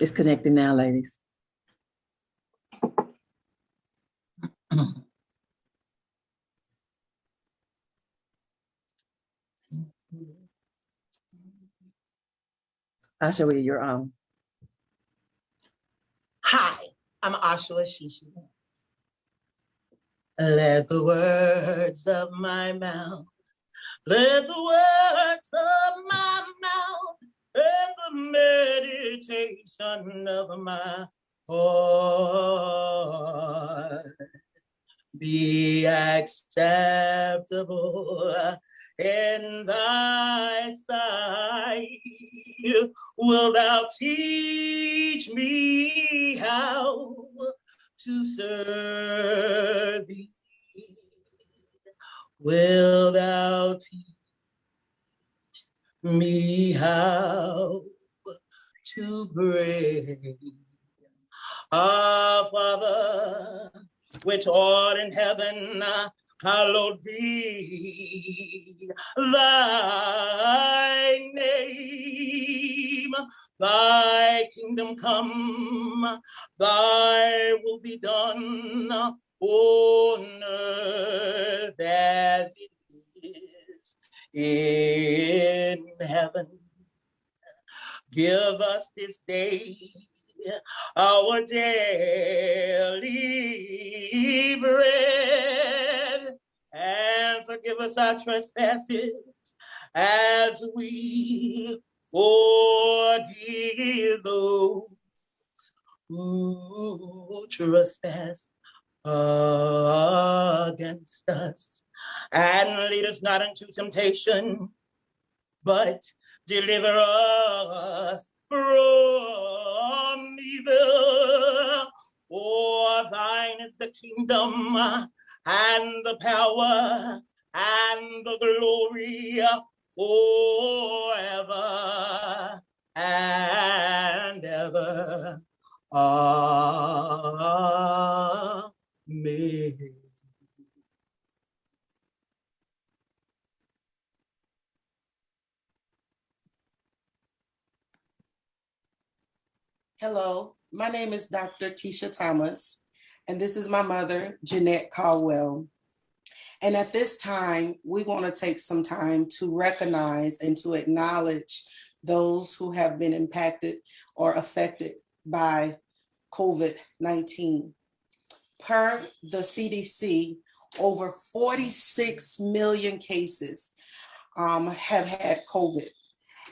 It's connecting now, ladies. Asha, you're on. Hi, I'm Asha Shisha. Let the words of my mouth, let the words of my mouth, and the meditation of my heart be acceptable in thy sight. Wilt thou teach me how to serve thee? Wilt thou teach me how to pray? Our Father, which art in heaven, hallowed be thy name. Thy kingdom come, thy will be done on earth as it is in heaven. Give us this day our daily bread, and forgive us our trespasses as we forgive those who trespass against us. And lead us not into temptation, but deliver us from evil. For thine is the kingdom and the power and the glory forever and ever. Amen. Hello, my name is Dr. Kisha Thomas, and this is my mother, Jeanette Caldwell. And at this time, we want to take some time to recognize and to acknowledge those who have been impacted or affected by COVID-19. Per the CDC, over 46 million cases have had COVID,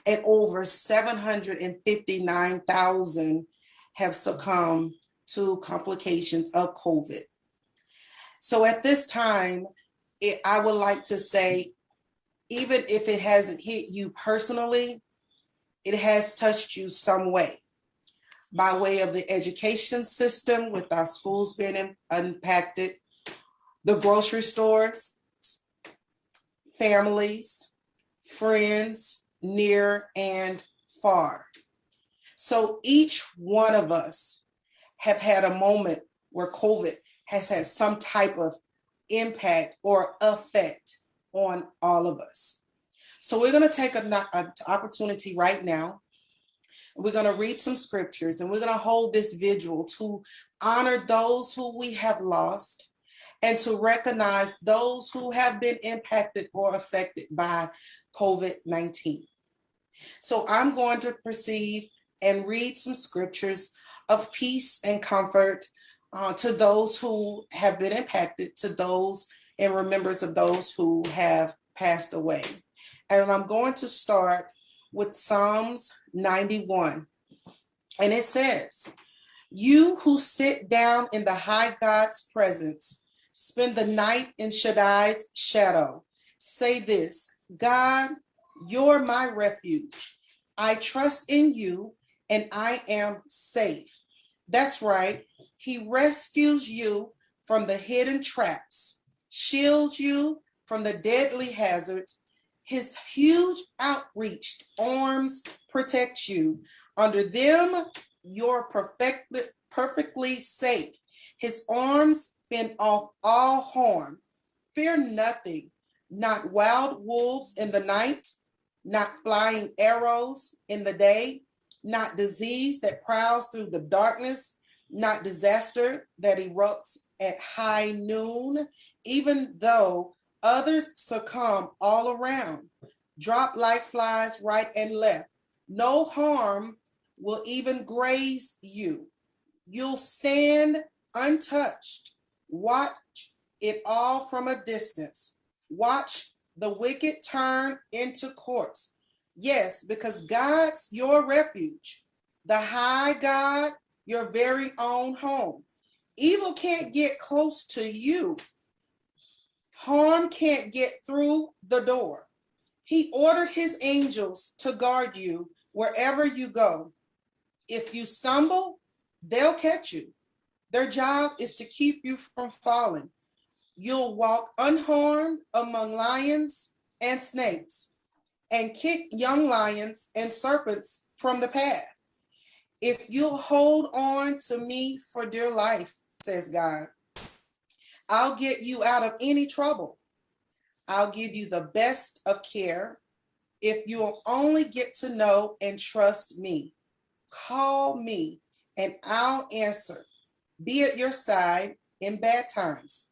and over 759,000 have succumbed to complications of COVID. So at this time, I would like to say, even if it hasn't hit you personally, it has touched you some way, by way of the education system with our schools being impacted, the grocery stores, families, friends, near and far. So each one of us have had a moment where COVID has had some type of impact or effect on all of us. So we're going to take an opportunity right now. We're going to read some scriptures, and we're going to hold this vigil to honor those who we have lost and to recognize those who have been impacted or affected by COVID-19. So I'm going to proceed and read some scriptures of peace and comfort to those who have been impacted, to those in remembrance of those who have passed away. And I'm going to start with Psalms 91. And it says, "You who sit down in the high God's presence, spend the night in Shaddai's shadow, say this, God, you're my refuge. I trust in you and I am safe." That's right. He rescues you from the hidden traps, shields you from the deadly hazards. His huge outreached arms protect you. Under them, you're perfectly safe. His arms fend off all harm. Fear nothing, not wild wolves in the night, not flying arrows in the day, not disease that prowls through the darkness, not disaster that erupts at high noon, even though others succumb all around, drop like flies right and left. No harm will even graze you. You'll stand untouched. Watch it all from a distance. Watch the wicked turn into courts. Yes, because God's your refuge, the high God, your very own home. Evil can't get close to you. Harm can't get through the door. He ordered his angels to guard you wherever you go. If you stumble, they'll catch you. Their job is to keep you from falling. You'll walk unharmed among lions and snakes and kick young lions and serpents from the path. If you'll hold on to me for dear life, says God, I'll get you out of any trouble. I'll give you the best of care if you'll only get to know and trust me. Call me and I'll answer. Be at your side in bad times.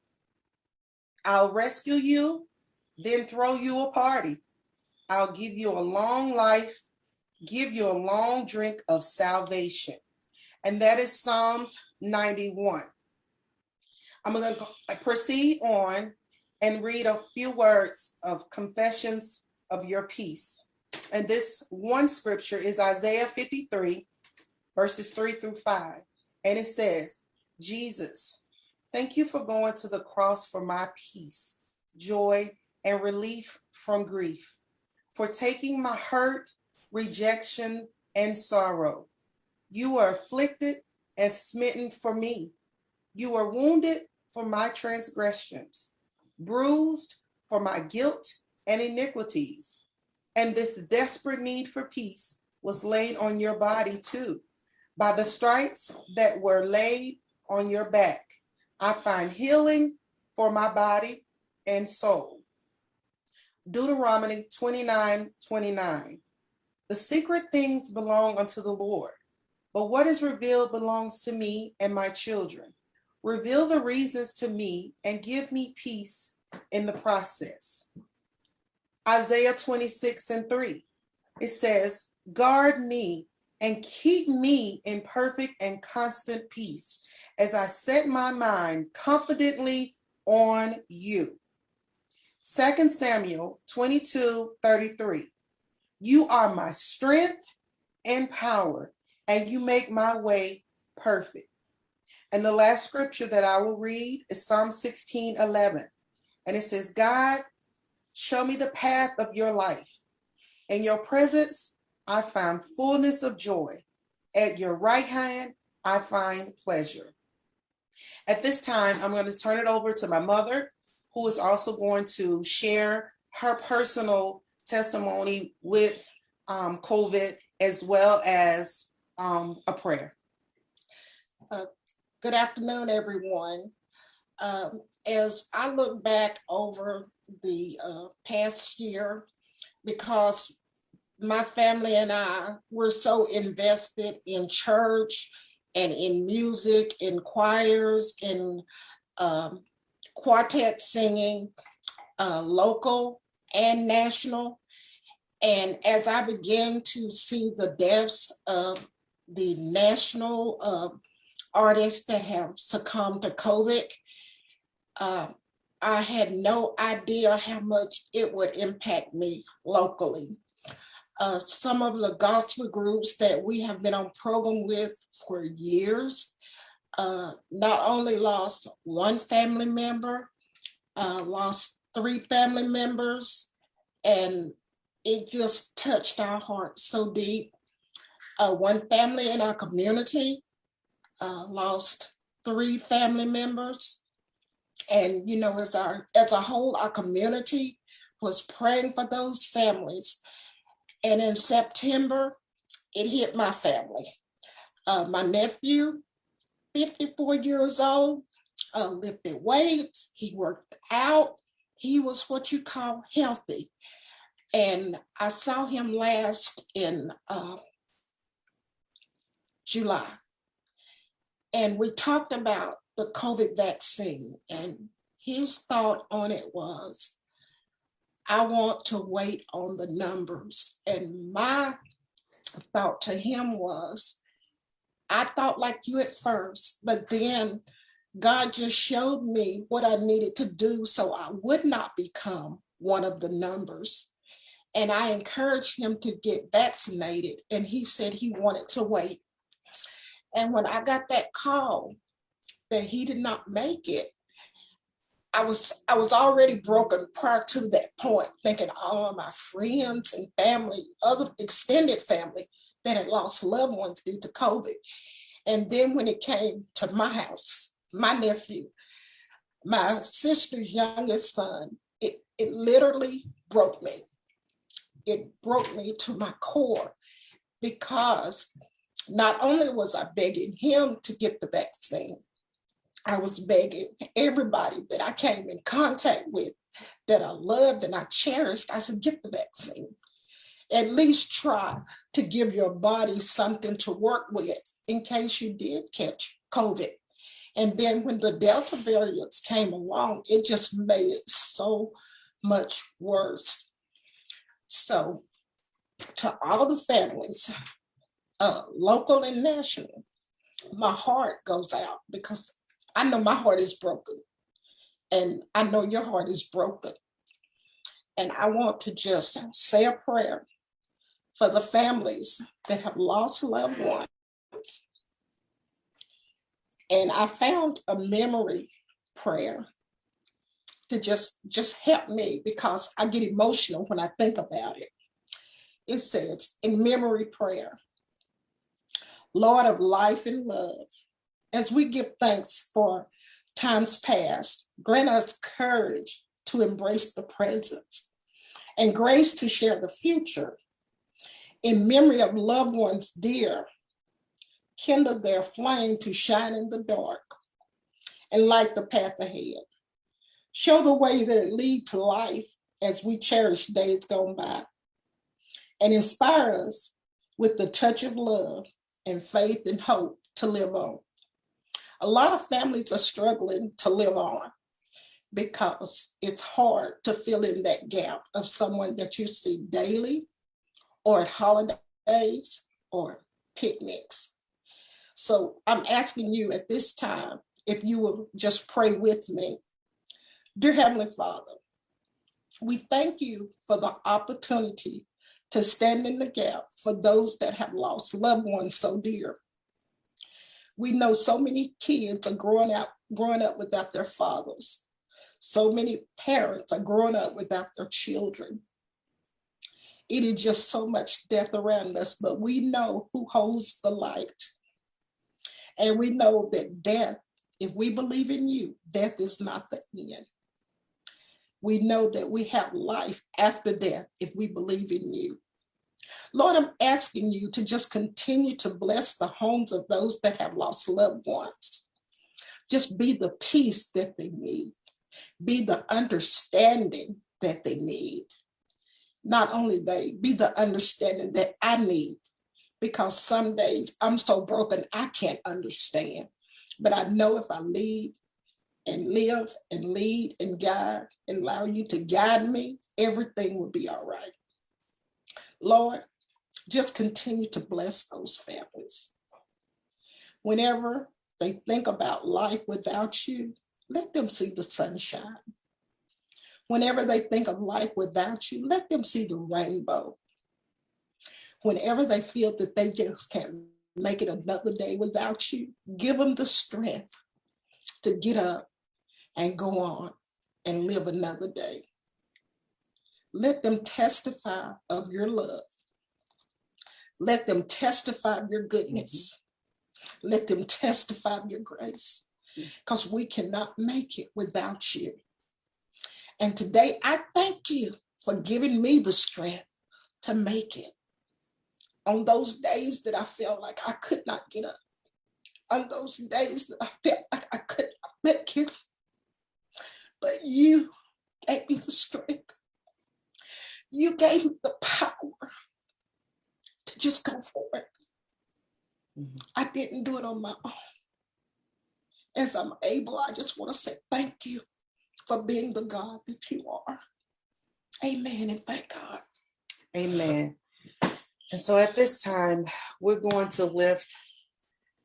I'll rescue you, then throw you a party. I'll give you a long life, give you a long drink of salvation. And that is Psalms 91. I'm going to proceed on and read a few words of confessions of your peace. And this one scripture is Isaiah 53, verses 3 through 5. And it says, Jesus, thank you for going to the cross for my peace, joy, and relief from grief, for taking my hurt, rejection, and sorrow. You were afflicted and smitten for me. You were wounded for my transgressions, bruised for my guilt and iniquities. And this desperate need for peace was laid on your body too. By the stripes that were laid on your back, I find healing for my body and soul. Deuteronomy 29:29. The secret things belong unto the Lord, but what is revealed belongs to me and my children. Reveal the reasons to me and give me peace in the process. Isaiah 26:3. It says, guard me and keep me in perfect and constant peace as I set my mind confidently on you. 2 Samuel 22:33. You are my strength and power, and you make my way perfect. And the last scripture that I will read is Psalm 16:11. And it says, God, show me the path of your life. In your presence, I find fullness of joy. At your right hand, I find pleasure. At this time, I'm going to turn it over to my mother, who is also going to share her personal testimony with COVID, as well as a prayer. Good afternoon, everyone. As I look back over the past year, because my family and I were so invested in church and in music, in choirs, in quartet singing, local and national. And as I began to see the deaths of the national artists that have succumbed to COVID, I had no idea how much it would impact me locally. Some of the gospel groups that we have been on program with for years not only lost one family member, lost 3 family members, and it just touched our hearts so deep. One family in our community lost 3 family members. And, you know, as a whole, our community was praying for those families. And in September, it hit my family. My nephew, 54 years old, lifted weights, he worked out, he was what you call healthy. And I saw him last in July. And we talked about the COVID vaccine, and his thought on it was, I want to wait on the numbers. And my thought to him was, I thought like you at first, but then God just showed me what I needed to do so I would not become one of the numbers. And I encouraged him to get vaccinated, and he said he wanted to wait. And when I got that call that he did not make it, I was already broken prior to that point, thinking all of my friends and family, other extended family that had lost loved ones due to COVID. And then when it came to my house, my nephew, my sister's youngest son, it literally broke me. It broke me to my core, because not only was I begging him to get the vaccine, I was begging everybody that I came in contact with, that I loved and I cherished. I said, get the vaccine. At least try to give your body something to work with in case you did catch COVID. And then when the Delta variants came along, it just made it so much worse. So to all the families, local and national, my heart goes out, because I know my heart is broken, and I know your heart is broken. And I want to just say a prayer for the families that have lost loved ones. And I found a memory prayer to just help me, because I get emotional when I think about it. It says, in memory prayer, Lord of life and love, as we give thanks for times past, grant us courage to embrace the present and grace to share the future. In memory of loved ones dear, kindle their flame to shine in the dark and light the path ahead. Show the way that lead to life as we cherish days gone by, and inspire us with the touch of love and faith and hope to live on. A lot of families are struggling to live on, because it's hard to fill in that gap of someone that you see daily or at holidays or picnics. So I'm asking you at this time, if you will just pray with me. Dear Heavenly Father, we thank you for the opportunity to stand in the gap for those that have lost loved ones so dear. We know so many kids are growing up without their fathers. So many parents are growing up without their children. It is just so much death around us, but we know who holds the light. And we know that death, if we believe in you, death is not the end. We know that we have life after death if we believe in you. Lord, I'm asking you to just continue to bless the homes of those that have lost loved ones. Just be the peace that they need. Be the understanding that they need. Not only they, be the understanding that I need, because some days I'm so broken I can't understand. But I know if I lead and live and lead and guide and allow you to guide me, everything will be all right. Lord, just continue to bless those families. Whenever they think about life without you, let them see the sunshine. Whenever they think of life without you, let them see the rainbow. Whenever they feel that they just can't make it another day without you, give them the strength to get up and go on and live another day. Let them testify of your love. Let them testify of your goodness. Let them testify of your grace, because we cannot make it without you. And today I thank you for giving me the strength to make it. On those days that I felt like I could not get up, on those days that I felt like I could not make it, but you gave me the strength. You gave me the power to just go forward. I didn't do it on my own. As I'm able, I just want to say thank you for being the God that you are. Amen, and thank God. Amen. And so at this time, we're going to lift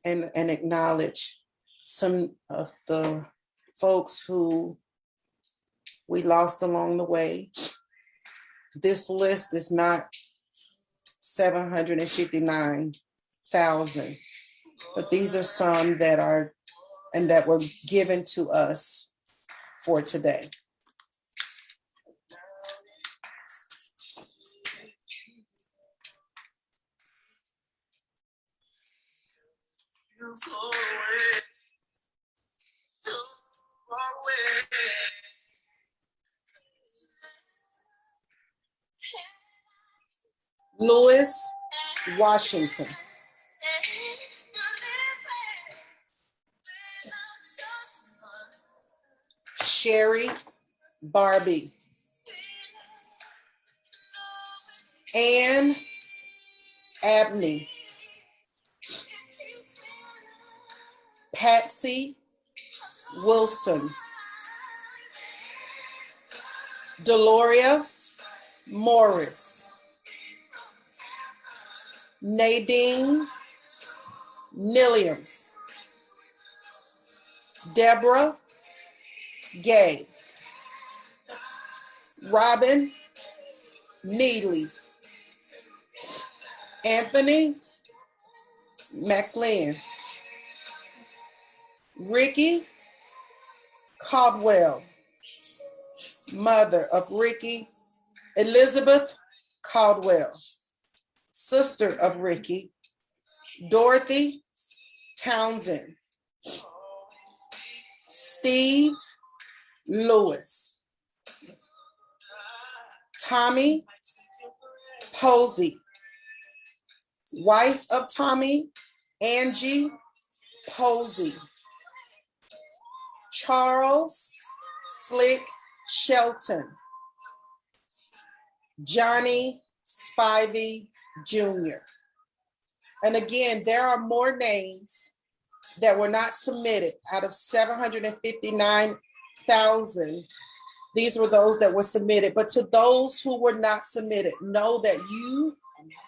and acknowledge some of the folks who we lost along the way. This list is not 759,000, but these are some that are and that were given to us for today. Louis Washington. Sherry Barbie. Ann Abney. Patsy Wilson. Deloria Morris. Nadine Williams. Deborah Gay. Robin Neely. Anthony McLean. Ricky Caldwell, mother of Ricky, Elizabeth Caldwell, sister of Ricky, Dorothy Townsend, Steve Lewis, Tommy Posey, wife of Tommy, Angie Posey, Charles Slick Shelton, Johnny Spivey Jr. And again, there are more names that were not submitted out of 759,000. These were those that were submitted. But to those who were not submitted, know that you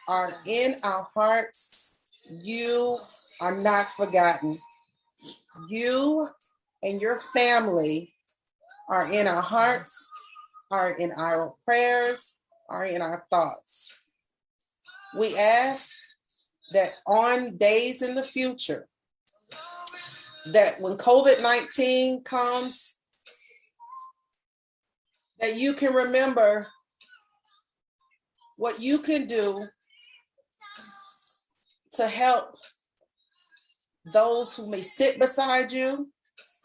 are in our hearts. You are not forgotten. You and your family are in our hearts, are in our prayers, are in our thoughts. We ask that on days in the future, that when COVID-19 comes, that you can remember what you can do to help those who may sit beside you,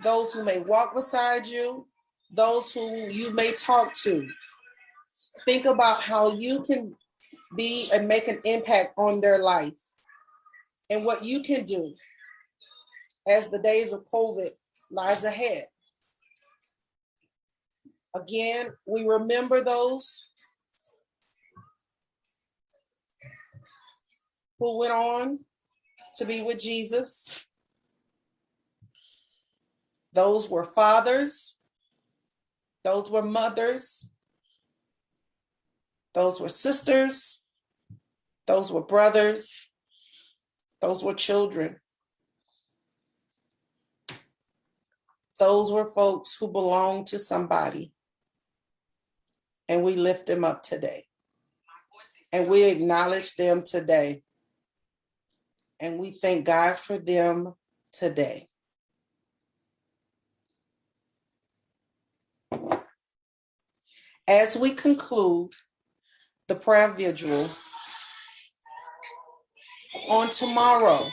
those who may walk beside you, those who you may talk to. Think about how you can be and make an impact on their life and what you can do as the days of COVID lies ahead. Again, we remember those who went on to be with Jesus. Those were fathers, those were mothers, those were sisters, those were brothers, those were children. Those were folks who belonged to somebody. And we lift them up today. And we acknowledge them today. And we thank God for them today. As we conclude the prayer vigil on tomorrow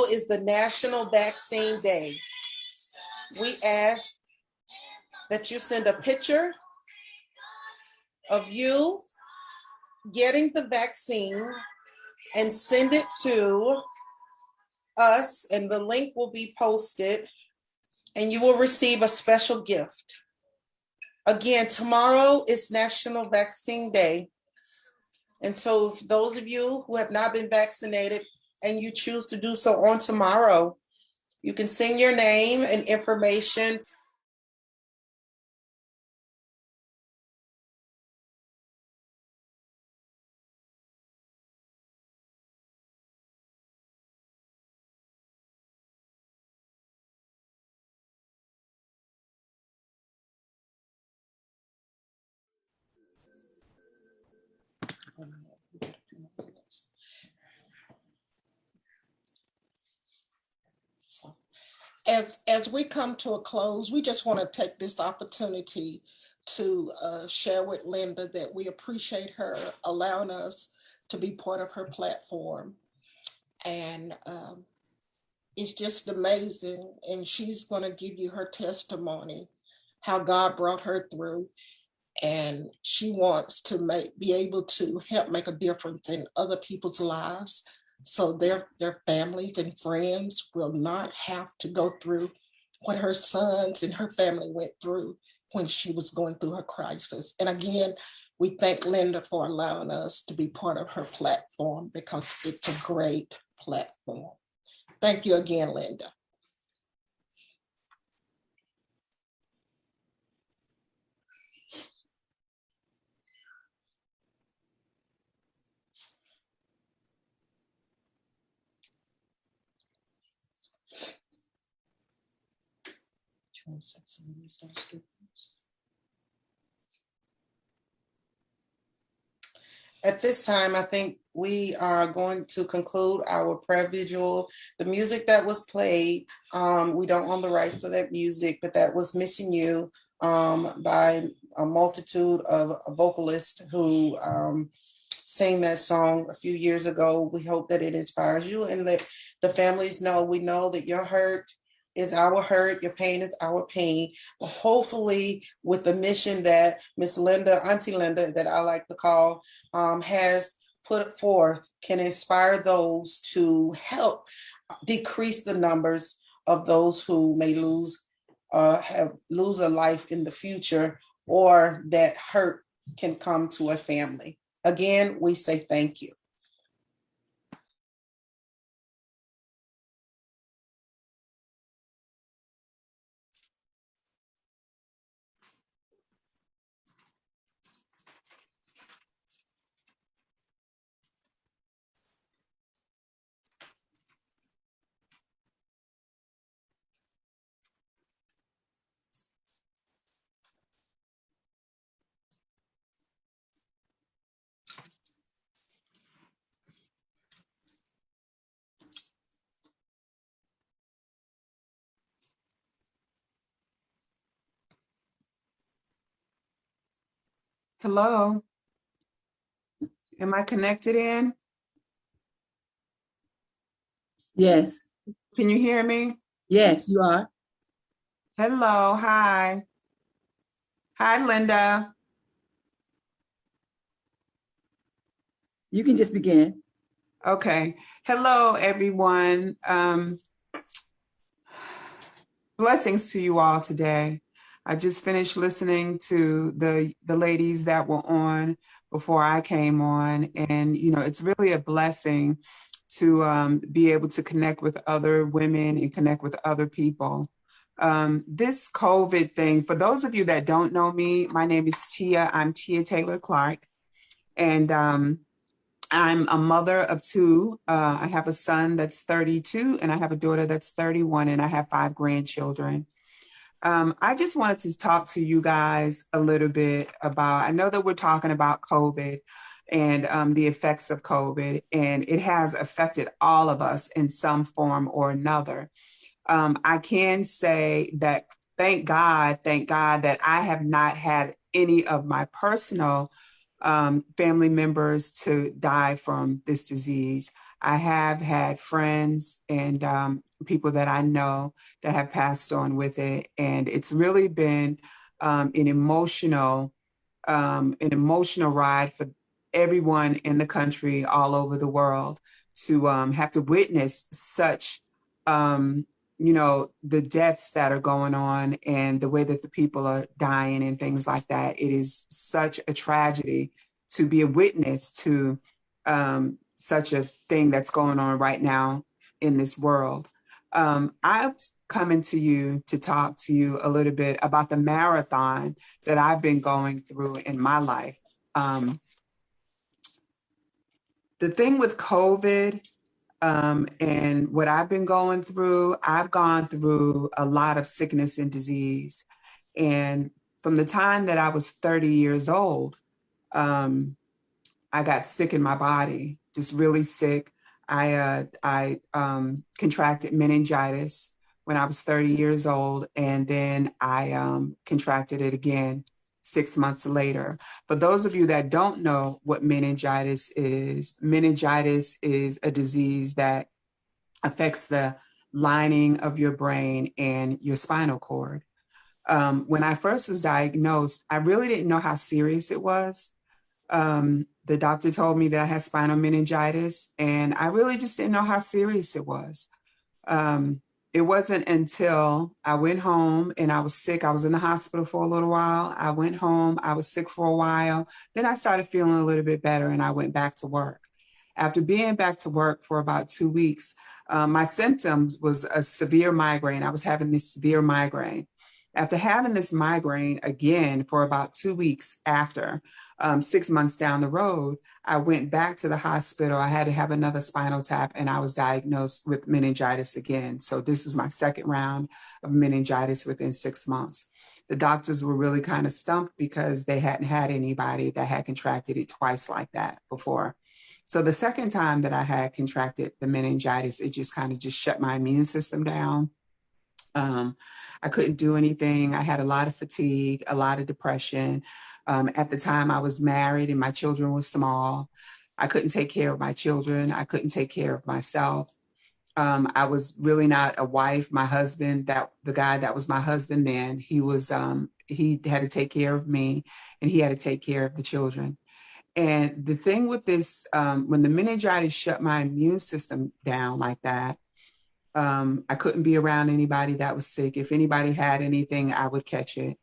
is the National Vaccine Day. We ask that you send a picture of you getting the vaccine and send it to us, and the link will be posted, and you will receive a special gift. Again, tomorrow is National Vaccine Day. And so those of you who have not been vaccinated, and you choose to do so on tomorrow, you can send your name and information. So, as we come to a close, we just want to take this opportunity to share with Linda that we appreciate her allowing us to be part of her platform. And it's just amazing. And she's going to give you her testimony, how God brought her through. And she wants to be able to help make a difference in other people's lives, so their families and friends will not have to go through what her sons and her family went through when she was going through her crisis. And again, we thank Linda for allowing us to be part of her platform, because it's a great platform. Thank you again, Linda. At this time, I think we are going to conclude our prayer vigil. The music that was played, we don't own the rights to that music, but that was Missing You by a multitude of vocalists who sang that song a few years ago. We hope that it inspires you and let the families know. We know that your hurt is our hurt, your pain is our pain. But hopefully, with the mission that Miss Linda, Auntie Linda, that I like to call, has put forth, can inspire those to help decrease the numbers of those who may lose a life in the future, or that hurt can come to a family. Again, we say thank you. Hello. Am I connected in? Yes. Can you hear me? Yes, you are. Hello. Hi. Hi, Linda. You can just begin. Okay. Hello, everyone. Blessings to you all today. I just finished listening to the ladies that were on before I came on. And, you know, it's really a blessing to be able to connect with other women and connect with other people. This COVID thing, for those of you that don't know me, my name is Tia. I'm Tia Taylor Clark. And I'm a mother of two. I have a son that's 32 and I have a daughter that's 31, and I have 5 grandchildren. I just wanted to talk to you guys a little bit about, I know that we're talking about COVID and the effects of COVID, and it has affected all of us in some form or another. I can say that thank God that I have not had any of my personal family members to die from this disease. I have had friends and people that I know that have passed on with it, and it's really been an emotional ride for everyone in the country, all over the world, to have to witness such, the deaths that are going on and the way that the people are dying and things like that. It is such a tragedy to be a witness to such a thing that's going on right now in this world. I've coming to you to talk to you a little bit about the marathon that I've been going through in my life. The thing with COVID and what I've been going through, I've gone through a lot of sickness and disease. And from the time that I was 30 years old, I got sick in my body, just really sick. I contracted meningitis when I was 30 years old, and then I contracted it again 6 months later. For those of you that don't know what meningitis is a disease that affects the lining of your brain and your spinal cord. When I first was diagnosed, I really didn't know how serious it was. The doctor told me that I had spinal meningitis, and I really just didn't know how serious it was. It wasn't until I went home and I was sick. I was in the hospital for a little while. I went home. I was sick for a while. Then I started feeling a little bit better, and I went back to work. After being back to work for about 2 weeks, my symptoms was a severe migraine. I was having this severe migraine. After having this migraine again for about 2 weeks after, 6 months down the road, I went back to the hospital. I had to have another spinal tap, and I was diagnosed with meningitis again. So this was my second round of meningitis within 6 months. The doctors were really kind of stumped because they hadn't had anybody that had contracted it twice like that before. So the second time that I had contracted the meningitis, it just kind of just shut my immune system down. I couldn't do anything. I had a lot of fatigue, a lot of depression. At the time I was married and my children were small. I couldn't take care of my children. I couldn't take care of myself. I was really not a wife. My husband, the guy that was my husband then, he had to take care of me, and he had to take care of the children. And the thing with this, when the meningitis shut my immune system down like that, I couldn't be around anybody that was sick. If anybody had anything, I would catch it.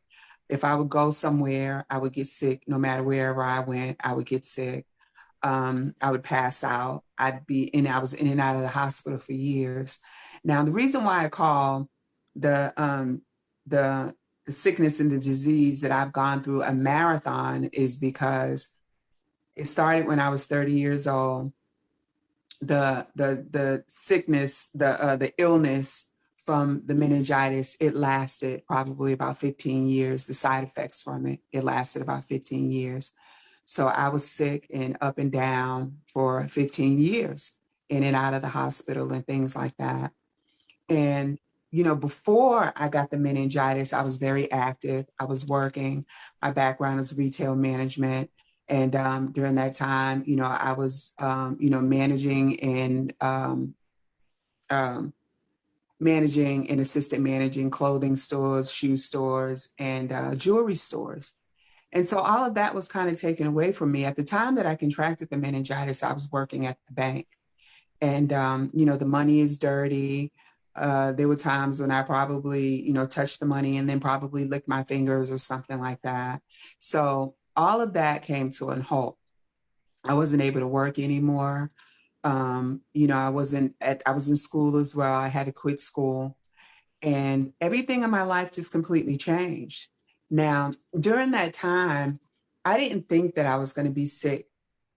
If I would go somewhere, I would get sick. No matter wherever I went, I would get sick. I would pass out. I was in and out of the hospital for years. Now, the reason why I call the sickness and the disease that I've gone through a marathon is because it started when I was 30 years old. The sickness, the illness from the meningitis, it lasted probably about 15 years. The side effects from it lasted about 15 years. So I was sick and up and down for 15 years, in and out of the hospital and things like that. And, before I got the meningitis, I was very active. I was working. My background is retail management. And during that time, I was, managing and assistant managing clothing stores, shoe stores, and jewelry stores. And so all of that was kind of taken away from me. At the time that I contracted the meningitis, I was working at the bank. And, the money is dirty. There were times when I probably, touched the money and then probably licked my fingers or something like that. So all of that came to a halt. I wasn't able to work anymore. I was in school as well. I had to quit school, and everything in my life just completely changed. Now, during that time, I didn't think that I was going to be sick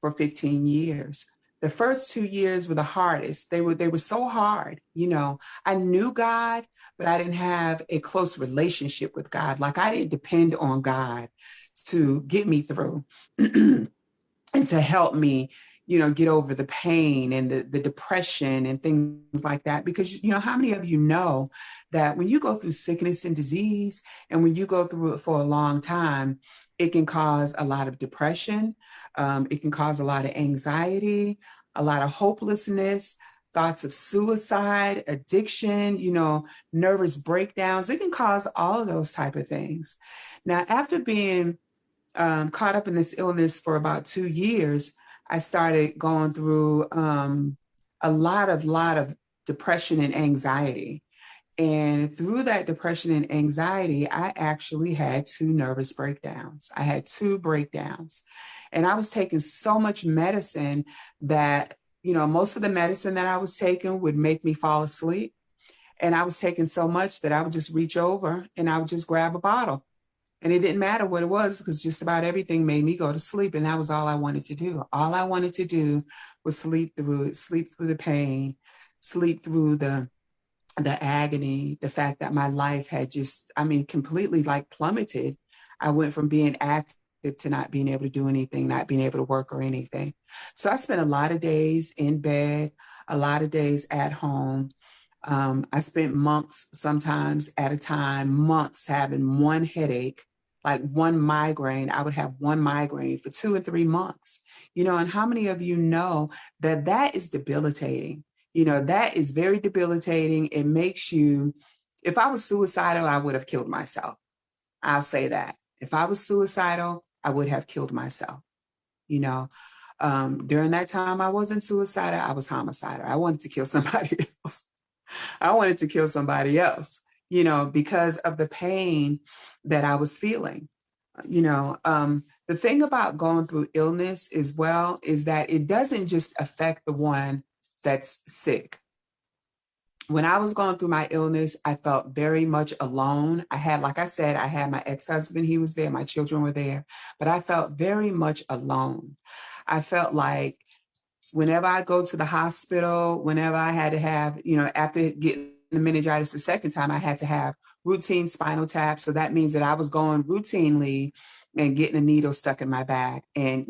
for 15 years. The first 2 years were the hardest. They were so hard. I knew God, but I didn't have a close relationship with God. Like, I didn't depend on God to get me through and to help me, get over the pain and the depression and things like that. Because, how many of you know that when you go through sickness and disease, and when you go through it for a long time, it can cause a lot of depression. It can cause a lot of anxiety, a lot of hopelessness, thoughts of suicide, addiction, nervous breakdowns. It can cause all of those type of things. Now, after being caught up in this illness for about 2 years, I started going through a lot of depression and anxiety. And through that depression and anxiety, I actually had 2 nervous breakdowns. I had 2 breakdowns. And I was taking so much medicine that most of the medicine that I was taking would make me fall asleep. And I was taking so much that I would just reach over and I would just grab a bottle. And it didn't matter what it was, because just about everything made me go to sleep. And that was all I wanted to do. All I wanted to do was sleep through it, sleep through the pain, sleep through the agony, the fact that my life had just, completely like plummeted. I went from being active to not being able to do anything, not being able to work or anything. So I spent a lot of days in bed, a lot of days at home. I spent months, sometimes at a time, months having one headache, like one migraine. I would have one migraine for 2 or 3 months, and how many of you know that is debilitating? That is very debilitating. It makes you, if I was suicidal, I would have killed myself. I'll say that. If I was suicidal, I would have killed myself. During that time, I wasn't suicidal. I was homicidal. I wanted to kill somebody else. Because of the pain that I was feeling. The thing about going through illness as well is that it doesn't just affect the one that's sick. When I was going through my illness, I felt very much alone. Like I said, I had my ex-husband, he was there, my children were there, but I felt very much alone. I felt like whenever I go to the hospital, whenever I had to have, after getting the meningitis the second time, I had to have routine spinal tap. So that means that I was going routinely and getting a needle stuck in my back. And,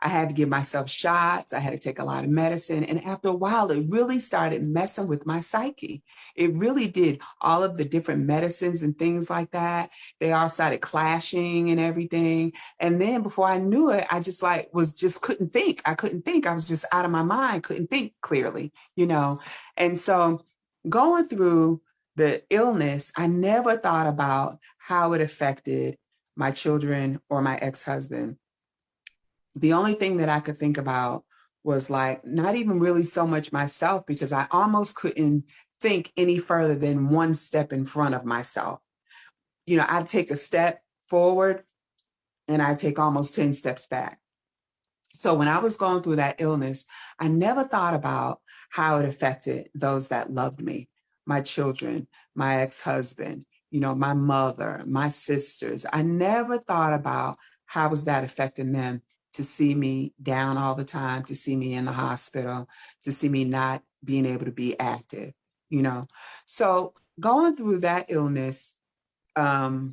I had to give myself shots. I had to take a lot of medicine. And after a while, it really started messing with my psyche. It really did. All of the different medicines and things like that, they all started clashing and everything. And then before I knew it, I just couldn't think. I couldn't think. I was just out of my mind, couldn't think clearly, And so going through the illness, I never thought about how it affected my children or my ex-husband. The only thing that I could think about was like, not even really so much myself, because I almost couldn't think any further than one step in front of myself. I'd take a step forward and I'd take almost 10 steps back. So when I was going through that illness, I never thought about how it affected those that loved me, my children, my ex-husband, my mother, my sisters. I never thought about how was that affecting them, to see me down all the time, to see me in the hospital, to see me not being able to be active, So going through that illness, it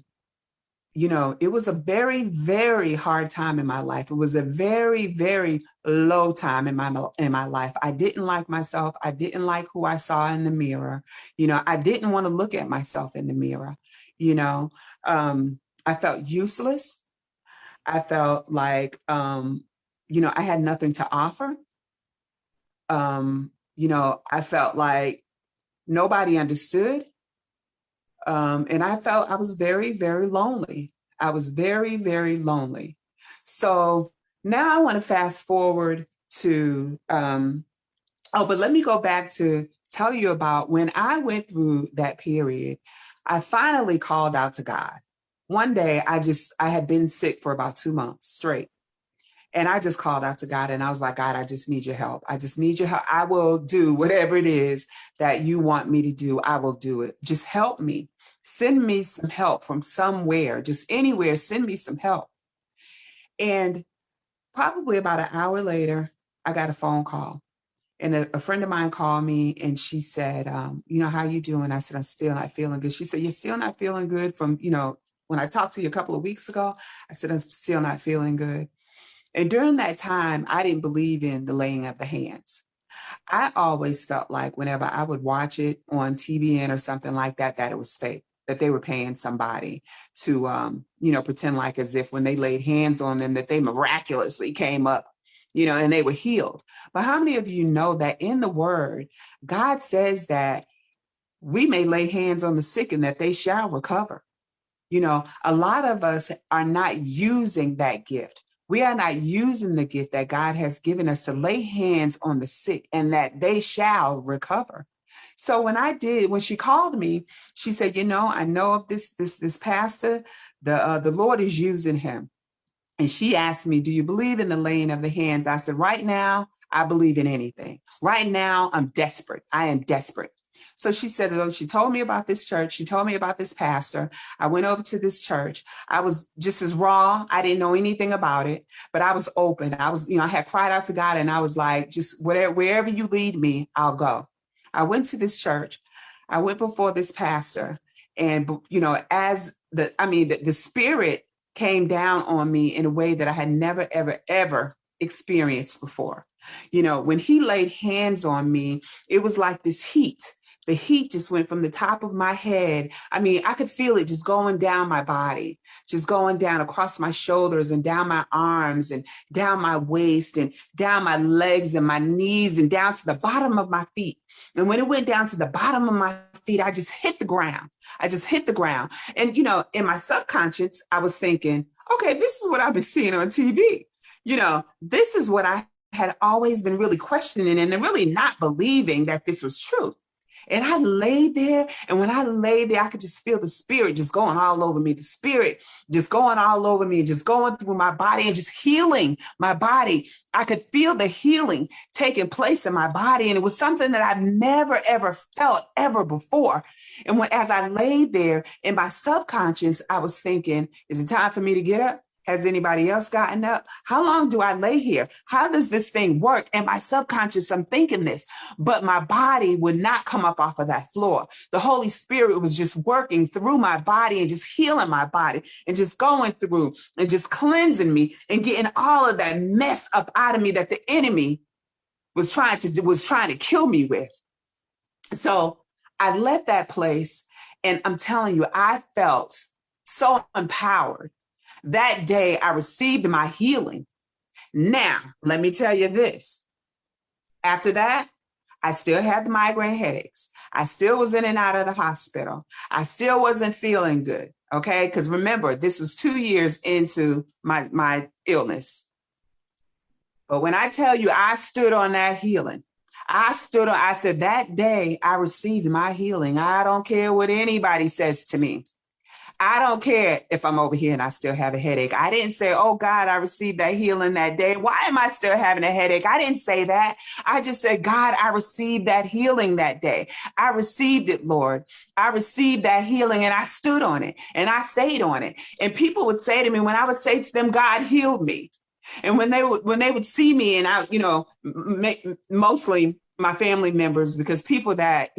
was a very, very hard time in my life. It was a very, very low time in my life. I didn't like myself. I didn't like who I saw in the mirror. I didn't want to look at myself in the mirror. I felt useless. I felt like, I had nothing to offer. I felt like nobody understood. And I felt I was very, very lonely. I was very, very lonely. So now I want to fast forward to, but let me go back to tell you about when I went through that period. I finally called out to God. One day I had been sick for about 2 months straight. And I just called out to God and I was like, God, I just need your help. I just need your help. I will do whatever it is that you want me to do. I will do it. Just help me. Send me some help from somewhere, just anywhere. Send me some help. And probably about an hour later, I got a phone call. And a friend of mine called me and she said, how you doing? I said, I'm still not feeling good. She said, you're still not feeling good from, when I talked to you a couple of weeks ago. I said, I'm still not feeling good. And during that time, I didn't believe in the laying of the hands. I always felt like whenever I would watch it on TVN or something like that, that it was fake, that they were paying somebody to, pretend like as if when they laid hands on them, that they miraculously came up, and they were healed. But how many of you know that in the word, God says that we may lay hands on the sick and that they shall recover? A lot of us are not using that gift. We are not using the gift that God has given us to lay hands on the sick and that they shall recover. So when she called me, she said, I know of this pastor, the Lord is using him. And she asked me, do you believe in the laying of the hands? I said, right now, I believe in anything. Right now, I'm desperate. I am desperate. So she said, oh, she told me about this church. She told me about this pastor. I went over to this church. I was just as raw. I didn't know anything about it, but I was open. I was, I had cried out to God, and I was like, just wherever you lead me, I'll go. I went to this church. I went before this pastor, and, as the Spirit came down on me in a way that I had never, ever, ever experienced before. When he laid hands on me, it was like this heat. The heat just went from the top of my head. I could feel it just going down my body, just going down across my shoulders and down my arms and down my waist and down my legs and my knees and down to the bottom of my feet. And when it went down to the bottom of my feet, I just hit the ground. And, in my subconscious, I was thinking, okay, this is what I've been seeing on TV. This is what I had always been really questioning and really not believing that this was true. And I laid there, and when I laid there, I could just feel the Spirit just going all over me, the Spirit just going all over me, just going through my body and just healing my body. I could feel the healing taking place in my body, and it was something that I've never, ever felt ever before. And as I laid there in my subconscious, I was thinking, is it time for me to get up? Has anybody else gotten up? How long do I lay here? How does this thing work? And my subconscious, I'm thinking this, but my body would not come up off of that floor. The Holy Spirit was just working through my body and just healing my body and just going through and just cleansing me and getting all of that mess up out of me that the enemy was trying to kill me with. So I left that place, and I'm telling you, I felt so empowered. That day, I received my healing. Now, let me tell you this. After that, I still had the migraine headaches. I still was in and out of the hospital. I still wasn't feeling good, okay? Because remember, this was 2 years into my illness. But when I tell you I stood on that healing, I said, that day I received my healing. I don't care what anybody says to me. I don't care if I'm over here and I still have a headache. I didn't say, oh God, I received that healing that day. Why am I still having a headache? I didn't say that. I just said, God, I received that healing that day. I received it, Lord. I received that healing, and I stood on it and I stayed on it. And people would say to me, when I would say to them, God healed me. And when they would see me, and I, mostly my family members, because people that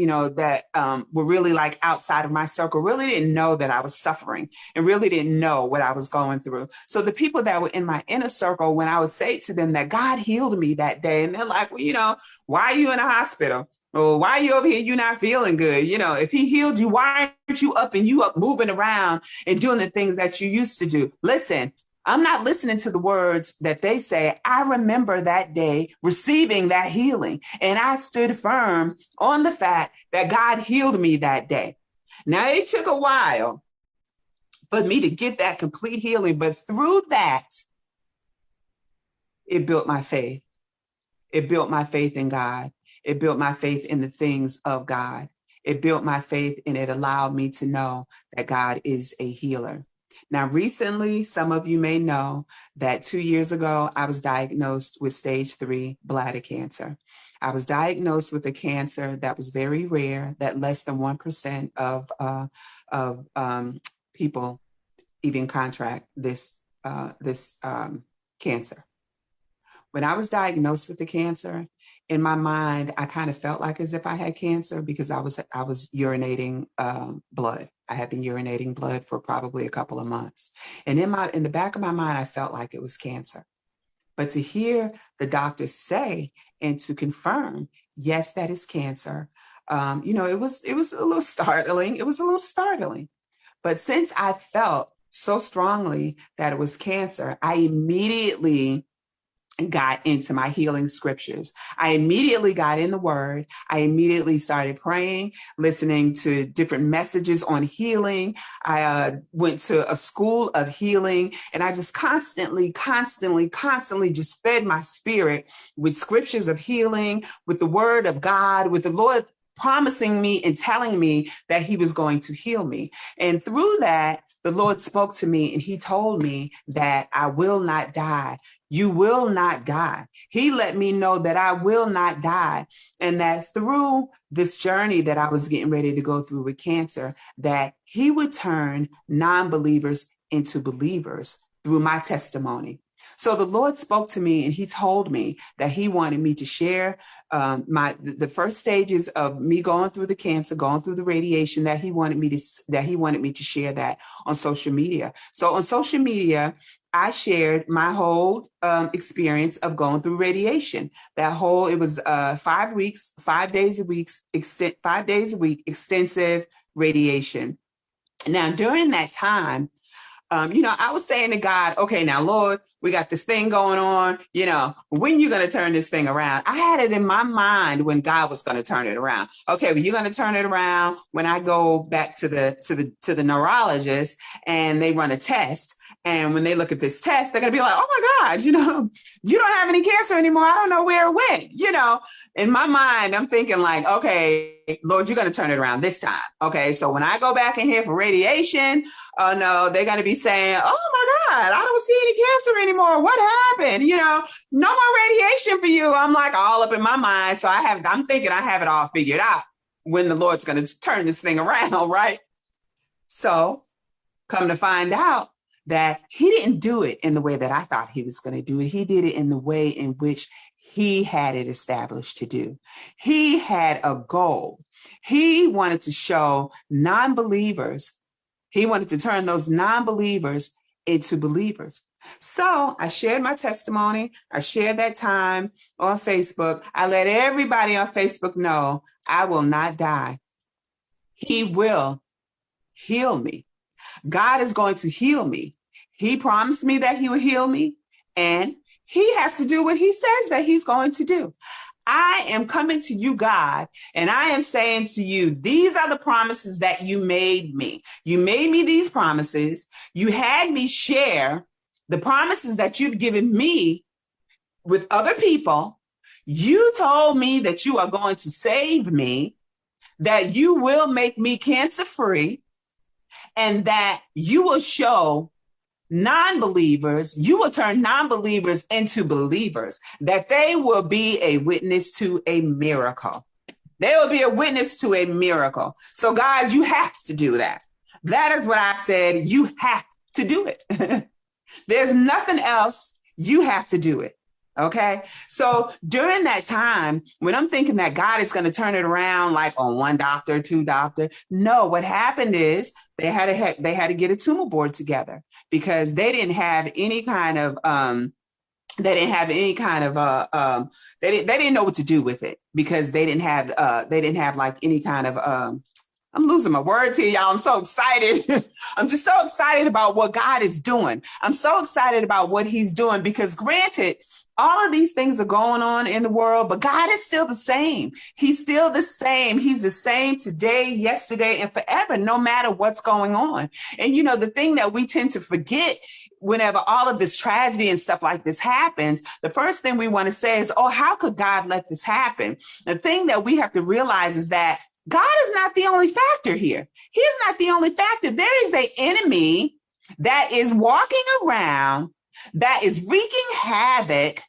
were really like outside of my circle really didn't know that I was suffering and really didn't know what I was going through. So the people that were in my inner circle, when I would say to them that God healed me that day, and they're like, well, why are you in a hospital? Or why are you over here? You're not feeling good. If he healed you, why aren't you up moving around and doing the things that you used to do? Listen, I'm not listening to the words that they say. I remember that day receiving that healing, and I stood firm on the fact that God healed me that day. Now, it took a while for me to get that complete healing, but through that, it built my faith. It built my faith in God. It built my faith in the things of God. It built my faith, and it allowed me to know that God is a healer. Now, recently, some of you may know that 2 years ago, I was diagnosed with stage 3 bladder cancer. I was diagnosed with a cancer that was very rare, that less than 1% of people even contract this cancer. When I was diagnosed with the cancer, in my mind, I kind of felt like as if I had cancer because I was urinating blood. I had been urinating blood for probably a couple of months. And in the back of my mind, I felt like it was cancer. But to hear the doctor say and to confirm, yes, that is cancer, it was a little startling. It was a little startling. But since I felt so strongly that it was cancer, I immediately got into my healing scriptures. I immediately got in the word. I immediately started praying, listening to different messages on healing. I went to a school of healing, and I just constantly just fed my spirit with scriptures of healing, with the word of God, with the Lord promising me and telling me that he was going to heal me. And through that, the Lord spoke to me, and he told me that I will not die. You will not die. He let me know that I will not die. And that through this journey that I was getting ready to go through with cancer, that he would turn non-believers into believers through my testimony. So the Lord spoke to me and he told me that he wanted me to share the first stages of me going through the cancer, going through the radiation, that he wanted me to share that on social media. So on social media, I shared my whole experience of going through radiation. It was 5 weeks, 5 days a week, 5 days a week, extensive radiation. Now, during that time, I was saying to God, okay, now, Lord, we got this thing going on, when you going to turn this thing around? I had it in my mind when God was going to turn it around. Okay, well, you're going to turn it around when I go back to the neurologist and they run a test. And when they look at this test, they're going to be like, oh my God, you don't have any cancer anymore. I don't know where it went. In my mind, I'm thinking like, okay, Lord, you're going to turn it around this time. Okay, so when I go back in here for radiation, no, they're going to be saying, oh my God, I don't see any cancer anymore. What happened? No more radiation for you. I'm like all up in my mind. So I'm thinking I have it all figured out when the Lord's going to turn this thing around, right? So come to find out that he didn't do it in the way that I thought he was going to do it. He did it in the way in which he had it established to do. He had a goal. He wanted to show non-believers. He wanted to turn those non-believers into believers. So I shared my testimony. I shared that time on Facebook. I let everybody on Facebook know I will not die. He will heal me. God is going to heal me. He promised me that he would heal me, and he has to do what he says that he's going to do. I am coming to you, God, and I am saying to you, these are the promises that you made me. You made me these promises. You had me share the promises that you've given me with other people. You told me that you are going to save me, that you will make me cancer-free, and that you will show non-believers, you will turn non-believers into believers, that they will be a witness to a miracle. They will be a witness to a miracle. So God, you have to do that. That is what I said. You have to do it. There's nothing else. You have to do it. Okay. So during that time, when I'm thinking that God is going to turn it around, like on one doctor, two doctor, no, what happened is they had to get a tumor board together because they didn't have any kind of, they didn't know what to do with it because they didn't have like any kind of, I'm losing my words here, y'all. I'm so excited. I'm just so excited about what God is doing. I'm so excited about what he's doing because granted, all of these things are going on in the world, but God is still the same. He's still the same. He's the same today, yesterday, and forever, no matter what's going on. And, the thing that we tend to forget whenever all of this tragedy and stuff like this happens, the first thing we want to say is, oh, how could God let this happen? The thing that we have to realize is that God is not the only factor here. He is not the only factor. There is an enemy that is walking around that is wreaking havoc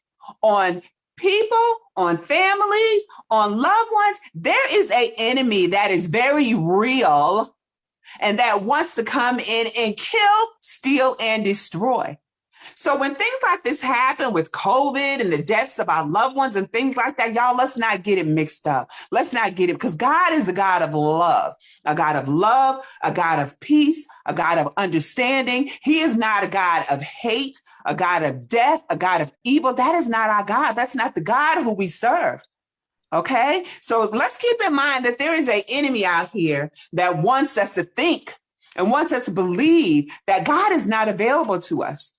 on people, on families, on loved ones. There is an enemy that is very real and that wants to come in and kill, steal, and destroy. So when things like this happen with COVID and the deaths of our loved ones and things like that, y'all, let's not get it mixed up. Let's not get it, because God is a God of love, a God of peace, a God of understanding. He is not a God of hate, a God of death, a God of evil. That is not our God. That's not the God who we serve. Okay, so let's keep in mind that there is an enemy out here that wants us to think and wants us to believe that God is not available to us.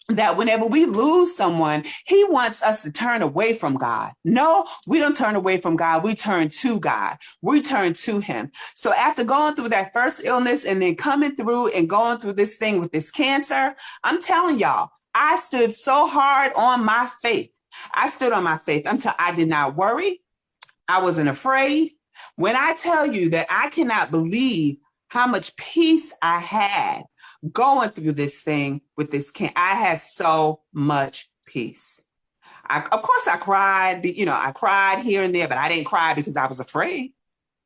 That whenever we lose someone, he wants us to turn away from God. No, we don't turn away from God. We turn to God. We turn to him. So after going through that first illness and then coming through and going through this thing with this cancer, I'm telling y'all, I stood so hard on my faith. I stood on my faith until I did not worry. I wasn't afraid. When I tell you that I cannot believe how much peace I had going through this thing with this cancer, I had so much peace. Of course, I cried, I cried here and there, but I didn't cry because I was afraid.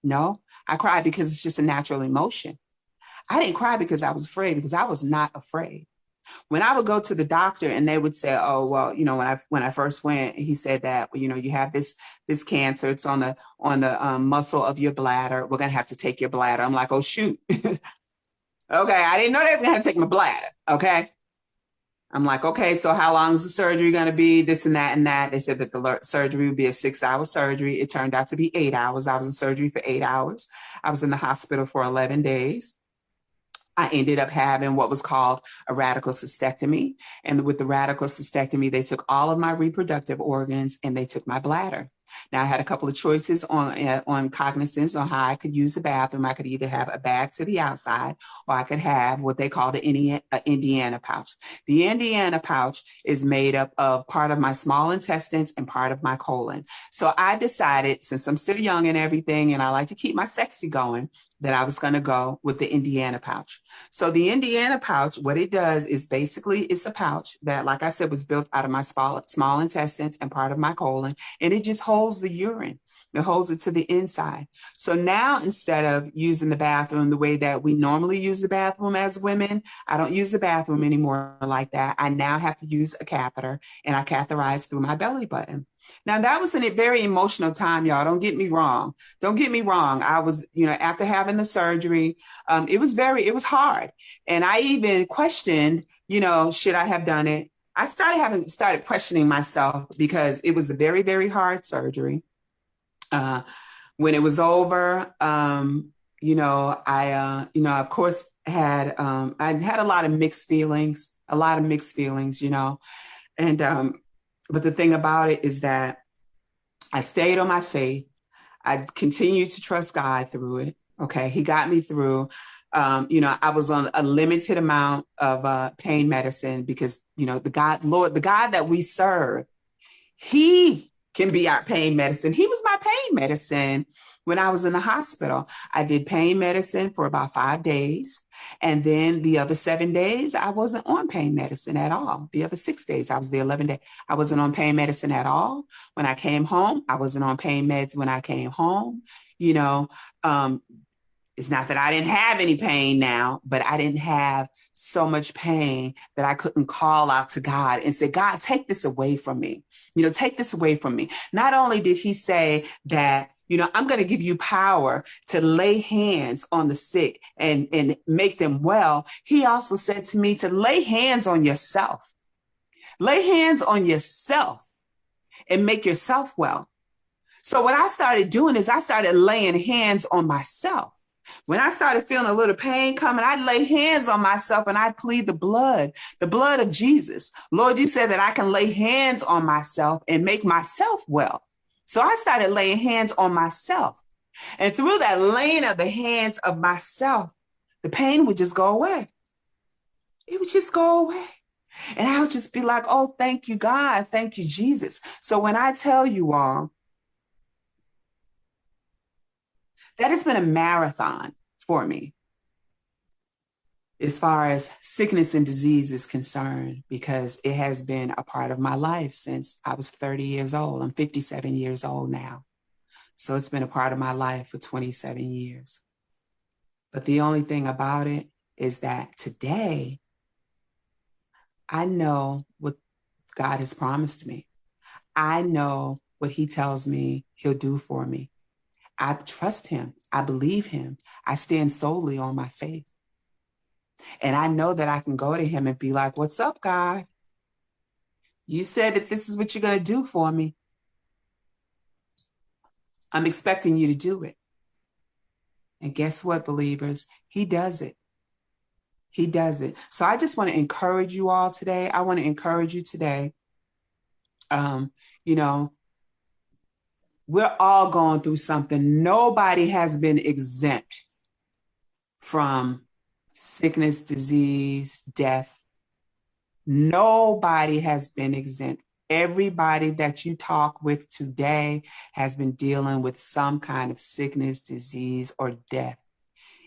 No, I cried because it's just a natural emotion. I didn't cry because I was afraid, because I was not afraid. When I would go to the doctor and they would say, oh, well, when I first went, he said that, you have this cancer. It's on the muscle of your bladder. We're going to have to take your bladder. I'm like, oh, shoot. Okay. I didn't know they was going to have to take my bladder. Okay. I'm like, okay, so how long is the surgery going to be? This and that and that. They said that the surgery would be a 6-hour surgery. It turned out to be 8 hours. I was in surgery for 8 hours. I was in the hospital for 11 days. I ended up having what was called a radical cystectomy. And with the radical cystectomy, they took all of my reproductive organs and they took my bladder. Now, I had a couple of choices on cognizance on how I could use the bathroom. I could either have a bag to the outside, or I could have what they call the Indiana pouch. The Indiana pouch is made up of part of my small intestines and part of my colon. So I decided, since I'm still young and everything, and I like to keep my sexy going, that I was going to go with the Indiana pouch. So the Indiana pouch, what it does is basically it's a pouch that, like I said, was built out of my small intestines and part of my colon, and it just holds the urine. It holds it to the inside. So now, instead of using the bathroom the way that we normally use the bathroom as women, I don't use the bathroom anymore like that. I now have to use a catheter, and I catheterize through my belly button. Now, that was a very emotional time, y'all. Don't get me wrong. Don't get me wrong. I was, after having the surgery, it was hard. And I even questioned, should I have done it? I started questioning myself, because it was a very, very hard surgery. When it was over, I of course had, I had a lot of mixed feelings, and, but the thing about it is that I stayed on my faith. I continued to trust God through it. Okay. He got me through. I was on a limited amount of pain medicine, because, the God that we serve, he can be our pain medicine. He was my pain medicine when I was in the hospital. I did pain medicine for about 5 days. And then the other 7 days, I wasn't on pain medicine at all. The other 6 days, I was the 11th day. I wasn't on pain medicine at all. When I came home, I wasn't on pain meds when I came home. It's not that I didn't have any pain now, but I didn't have so much pain that I couldn't call out to God and say, God, take this away from me. Take this away from me. Not only did he say that, I'm going to give you power to lay hands on the sick and make them well, he also said to me to lay hands on yourself. Lay hands on yourself and make yourself well. So what I started doing is I started laying hands on myself. When I started feeling a little pain coming, I'd lay hands on myself and I'd plead the blood of Jesus. Lord, you said that I can lay hands on myself and make myself well. So I started laying hands on myself. And through that laying of the hands of myself, the pain would just go away. It would just go away. And I would just be like, oh, thank you, God. Thank you, Jesus. So when I tell you all, that has been a marathon for me as far as sickness and disease is concerned, because it has been a part of my life since I was 30 years old. I'm 57 years old now. So it's been a part of my life for 27 years. But the only thing about it is that today, I know what God has promised me. I know what he tells me he'll do for me. I trust him. I believe him. I stand solely on my faith. And I know that I can go to him and be like, what's up, God? You said that this is what you're going to do for me. I'm expecting you to do it. And guess what, believers? He does it. He does it. So I just want to encourage you all today. I want to encourage you today. We're all going through something. Nobody has been exempt from sickness, disease, death. Nobody has been exempt. Everybody that you talk with today has been dealing with some kind of sickness, disease, or death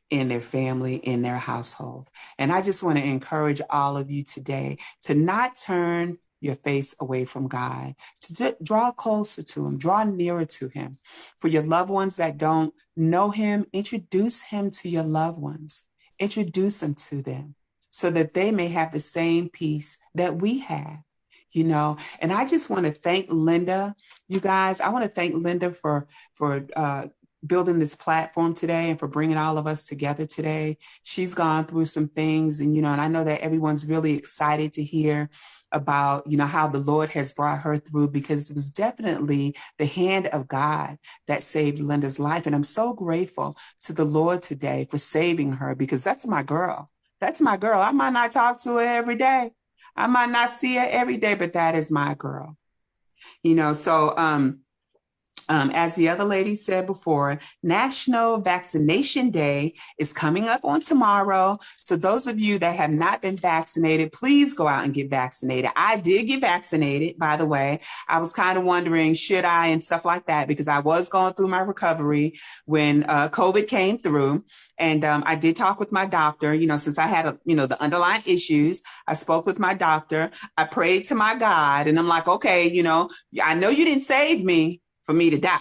in their family, in their household. And I just want to encourage all of you today to not turn your face away from God, to draw closer to him, draw nearer to him. For your loved ones that don't know him, introduce him to your loved ones. Introduce him to them so that they may have the same peace that we have, you know. And I just want to thank Linda, you guys. I want to thank Linda for building this platform today and for bringing all of us together today. She's gone through some things, and, you know, and I know that everyone's really excited to hear about, you know, how the Lord has brought her through, because it was definitely the hand of God that saved Linda's life. And I'm so grateful to the Lord today for saving her, because that's my girl. That's my girl. I might not talk to her every day. I might not see her every day, but that is my girl. You know, so as the other lady said before, National Vaccination Day is coming up on tomorrow. So those of you that have not been vaccinated, please go out and get vaccinated. I did get vaccinated, by the way. I was kind of wondering, should I, and stuff like that, because I was going through my recovery when COVID came through. And I did talk with my doctor, you know, since I had, the underlying issues. I spoke with my doctor. I prayed to my God, and I'm like, okay, you know, I know you didn't save me for me to die.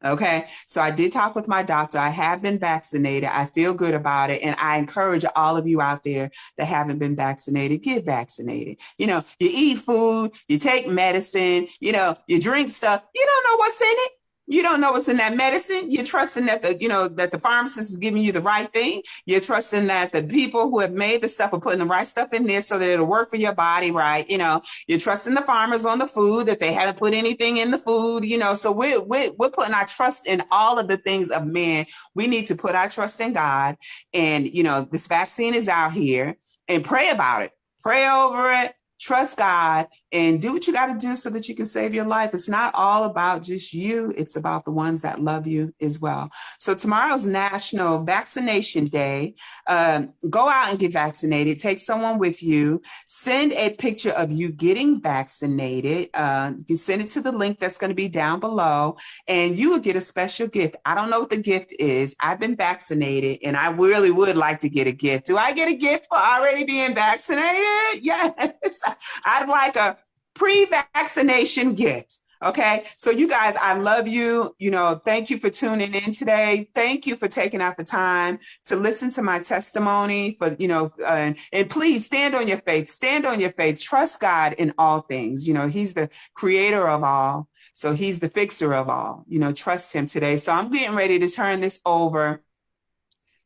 Okay. So I did talk with my doctor. I have been vaccinated. I feel good about it. And I encourage all of you out there that haven't been vaccinated, get vaccinated. You know, you eat food, you take medicine, you know, you drink stuff. You don't know what's in it. You don't know what's in that medicine. You're trusting that that the pharmacist is giving you the right thing. You're trusting that the people who have made the stuff are putting the right stuff in there so that it'll work for your body, right? You know, you're trusting the farmers on the food, that they haven't put anything in the food, you know. So we're putting our trust in all of the things of man. We need to put our trust in God. And, you know, this vaccine is out here, and pray about it. Pray over it. Trust God and do what you got to do so that you can save your life. It's not all about just you. It's about the ones that love you as well. So tomorrow's National Vaccination Day. Go out and get vaccinated. Take someone with you. Send a picture of you getting vaccinated. You can send it to the link that's going to be down below, and you will get a special gift. I don't know what the gift is. I've been vaccinated, and I really would like to get a gift. Do I get a gift for already being vaccinated? Yes. I'd like a pre-vaccination gift. Okay. So you guys, I love you. You know, thank you for tuning in today. Thank you for taking out the time to listen to my testimony, and please stand on your faith. Stand on your faith. Trust God in all things. You know, he's the creator of all. So he's the fixer of all. You know, trust him today. So I'm getting ready to turn this over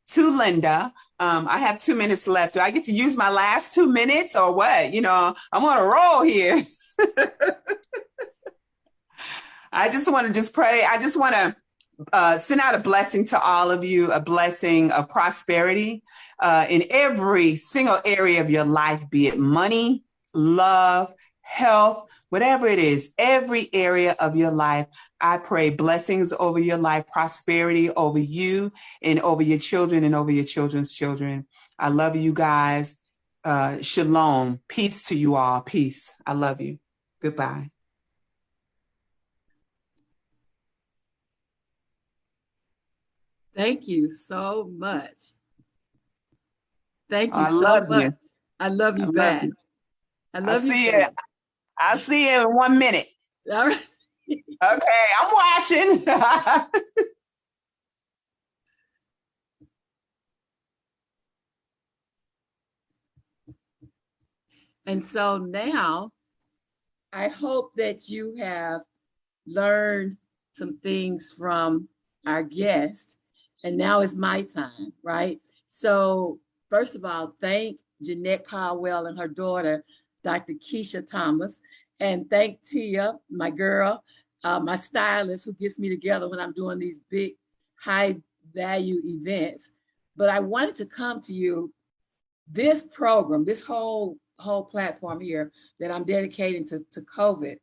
to Linda. I have 2 minutes left. Do I get to use my last 2 minutes or what? You know, I'm on a roll here. I just want to pray. I just want to send out a blessing to all of you, a blessing of prosperity in every single area of your life, be it money, love, health, whatever it is, every area of your life. I pray blessings over your life, prosperity over you and over your children and over your children's children. I love you guys. Shalom. Peace to you all. Peace. I love you. Goodbye. Thank you so much. Thank you I so love much. you. I love you I love back. you. I love you. I'll see you in 1 minute. All right. Okay, I'm watching. And so now I hope that you have learned some things from our guest. And now it's my time, right? So first of all, thank Jeanette Caldwell and her daughter, Dr. Kisha Thomas. And thank Tia, my girl, my stylist, who gets me together when I'm doing these big, high value events. But I wanted to come to you, this program, this whole platform here that I'm dedicating to COVID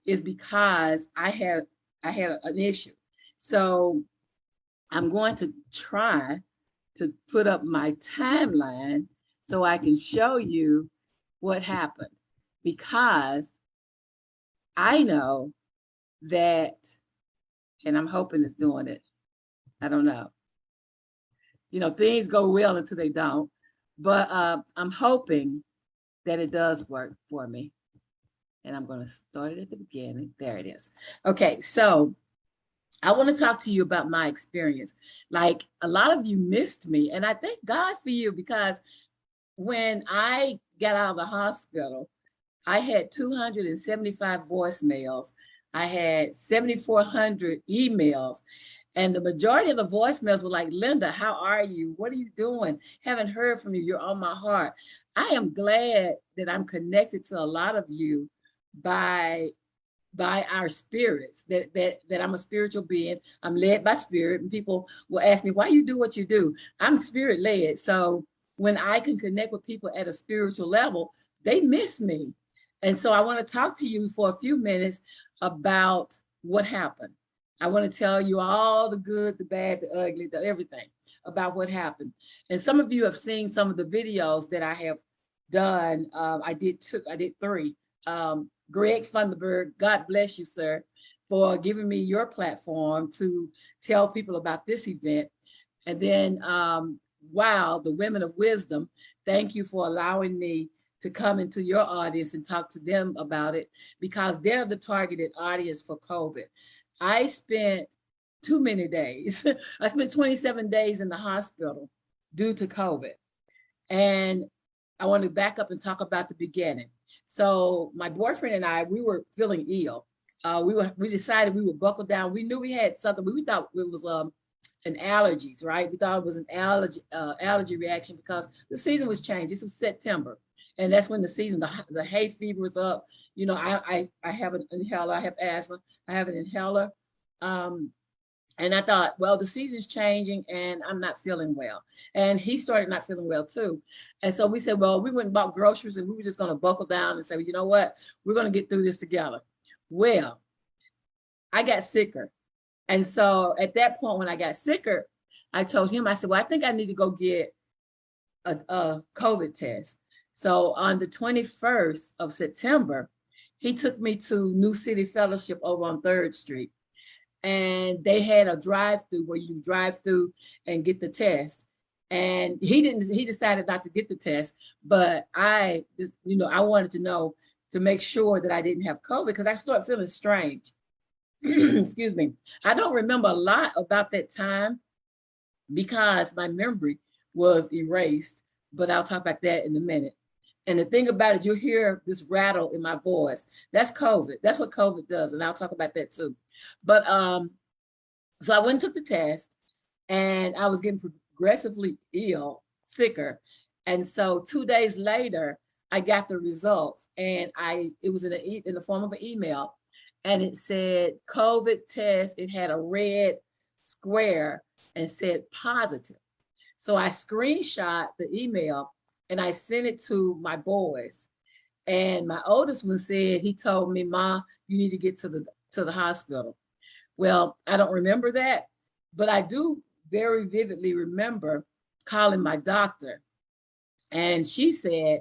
is because I had an issue. So I'm going to try to put up my timeline so I can show you what happened, because I know that, and I'm hoping it's doing it. I don't know. You know, things go well until they don't, but I'm hoping that it does work for me. And I'm going to start it at the beginning. There it is. Okay, so I want to talk to you about my experience. Like, a lot of you missed me, and I thank God for you, because when I got out of the hospital, I had 275 voicemails. I had 7,400 emails. And the majority of the voicemails were like, Linda, how are you? What are you doing? Haven't heard from you. You're on my heart. I am glad that I'm connected to a lot of you by our spirits, that I'm a spiritual being. I'm led by spirit, and people will ask me, why you do what you do? I'm spirit led. So when I can connect with people at a spiritual level, they miss me. And so I want to talk to you for a few minutes about what happened. I want to tell you all the good, the bad, the ugly, the everything about what happened. And some of you have seen some of the videos that I have done. I did 3. Greg Funderburg, God bless you, sir, for giving me your platform to tell people about this event. And then, wow, the Women of Wisdom, thank you for allowing me to come into your audience and talk to them about it, because they're the targeted audience for COVID. I spent too many days. I spent 27 days in the hospital due to COVID. And I want to back up and talk about the beginning. So my boyfriend and I, we were feeling ill. We decided we would buckle down. We knew we had something. We thought it was an allergies, right? We thought it was an allergy reaction, because the season was changed. This was September, and that's when the season, the hay fever was up. You know, I have an inhaler. I have asthma. I have an inhaler. And I thought, well, the season's changing and I'm not feeling well. And he started not feeling well too. And so we said, well, we went and bought groceries, and we were just going to buckle down and say, well, you know what? We're going to get through this together. Well, I got sicker. And so at that point, when I got sicker, I told him, I said, well, I think I need to go get a COVID test. So on the 21st of September, he took me to New City Fellowship over on 3rd Street. And they had a drive-through where you drive through and get the test. And he decided not to get the test, but I wanted to know, to make sure that I didn't have COVID, because I started feeling strange. Excuse me. I don't remember a lot about that time because my memory was erased, but I'll talk about that in a minute. And the thing about it, you'll hear this rattle in my voice. That's COVID. That's what COVID does. And I'll talk about that too. But so I went and took the test, and I was getting progressively ill, sicker. And so 2 days later, I got the results, and it was in the form of an email, and it said COVID test. It had a red square and said positive. So I screenshot the email and I sent it to my boys. And my oldest one said, he told me, Ma, you need to get to the hospital. Well, I don't remember that, but I do very vividly remember calling my doctor. And she said,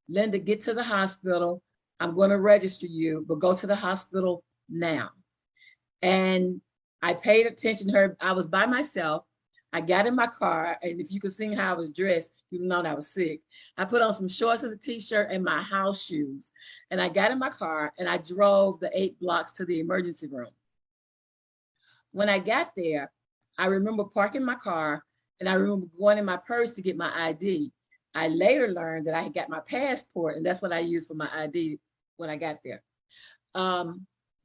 Linda, get to the hospital. I'm going to register you, but go to the hospital now. And I paid attention to her. I was by myself. I got in my car, and if you could see how I was dressed, you would know that I was sick. I put on some shorts and a t-shirt and my house shoes. And I got in my car and I drove the 8 blocks to the emergency room. When I got there, I remember parking my car, and I remember going in my purse to get my ID. I later learned that I had got my passport, and that's what I used for my ID when I got there.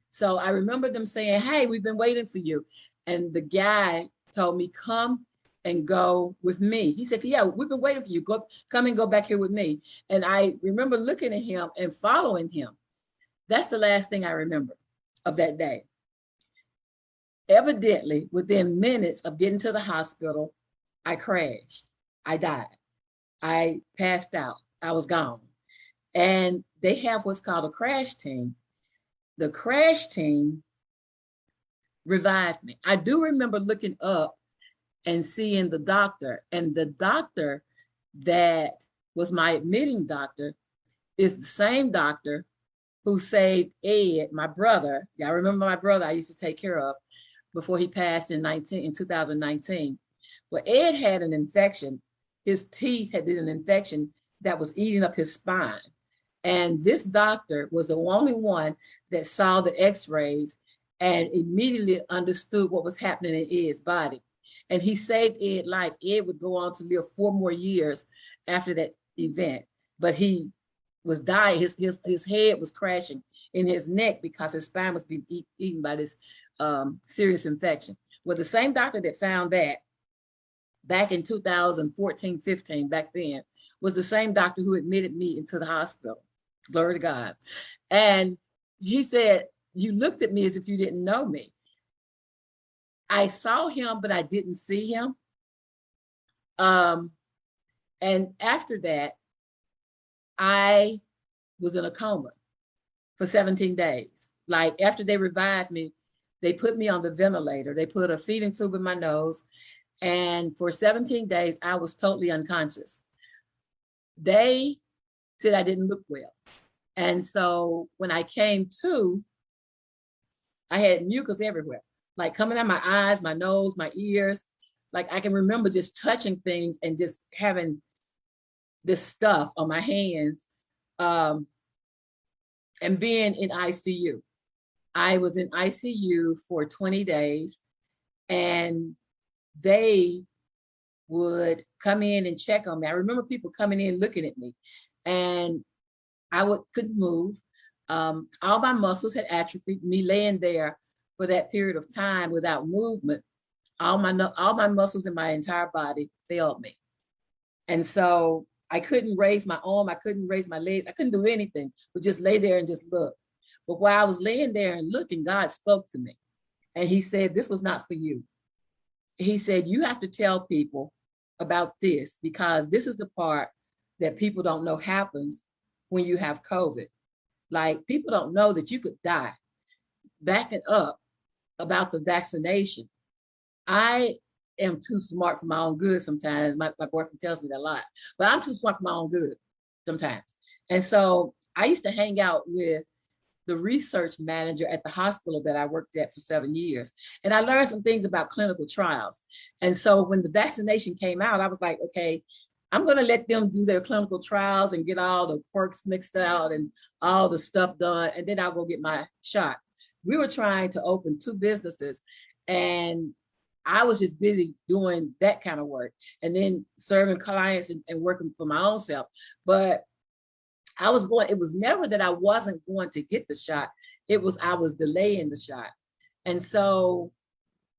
So I remember them saying, hey, we've been waiting for you. And the guy told me, come and go with me. He said, yeah, we've been waiting for you. Come and go back here with me. And I remember looking at him and following him. That's the last thing I remember of that day. Evidently, within minutes of getting to the hospital, I crashed. I died. I passed out. I was gone. And they have what's called a crash team. The crash team revived me. I do remember looking up and seeing the doctor, and the doctor that was my admitting doctor is the same doctor who saved Ed, my brother. Yeah, I remember my brother I used to take care of before he passed in 2019. Well, Ed had an infection. His teeth had an infection that was eating up his spine. And this doctor was the only one that saw the x-rays and immediately understood what was happening in Ed's body. And he saved Ed's life. Ed would go on to live 4 more years after that event. But he was dying. His head was crashing in his neck because his spine was being eaten by this serious infection. Well, the same doctor that found that back in 2014, 15, back then, was the same doctor who admitted me into the hospital. Glory to God. And he said, you looked at me as if you didn't know me. I saw him, but I didn't see him. And after that, I was in a coma for 17 days. Like after they revived me, they put me on the ventilator. They put a feeding tube in my nose. And for 17 days, I was totally unconscious. They said I didn't look well. And so when I came to, I had mucus everywhere, like coming out my eyes, my nose, my ears. Like I can remember just touching things and just having this stuff on my hands, and being in ICU. I was in ICU for 20 days, and they would come in and check on me. I remember people coming in looking at me, and I couldn't move. All my muscles had atrophied. Me laying there for that period of time without movement, all my muscles in my entire body failed me. And so I couldn't raise my arm, I couldn't raise my legs, I couldn't do anything, but just lay there and just look. But while I was laying there and looking, God spoke to me. And he said, this was not for you. He said, you have to tell people about this, because this is the part that people don't know happens when you have COVID. Like, people don't know that you could die. Backing up about the vaccination, I am too smart for my own good sometimes. My boyfriend tells me that a lot, but I'm too smart for my own good sometimes. And so I used to hang out with the research manager at the hospital that I worked at for 7 years. And I learned some things about clinical trials. And so when the vaccination came out, I was like, okay, I'm going to let them do their clinical trials and get all the quirks mixed out and all the stuff done. And then I'll go get my shot. We were trying to open 2 businesses, and I was just busy doing that kind of work and then serving clients and working for my own self. But it was never that I wasn't going to get the shot. It was, I was delaying the shot. And so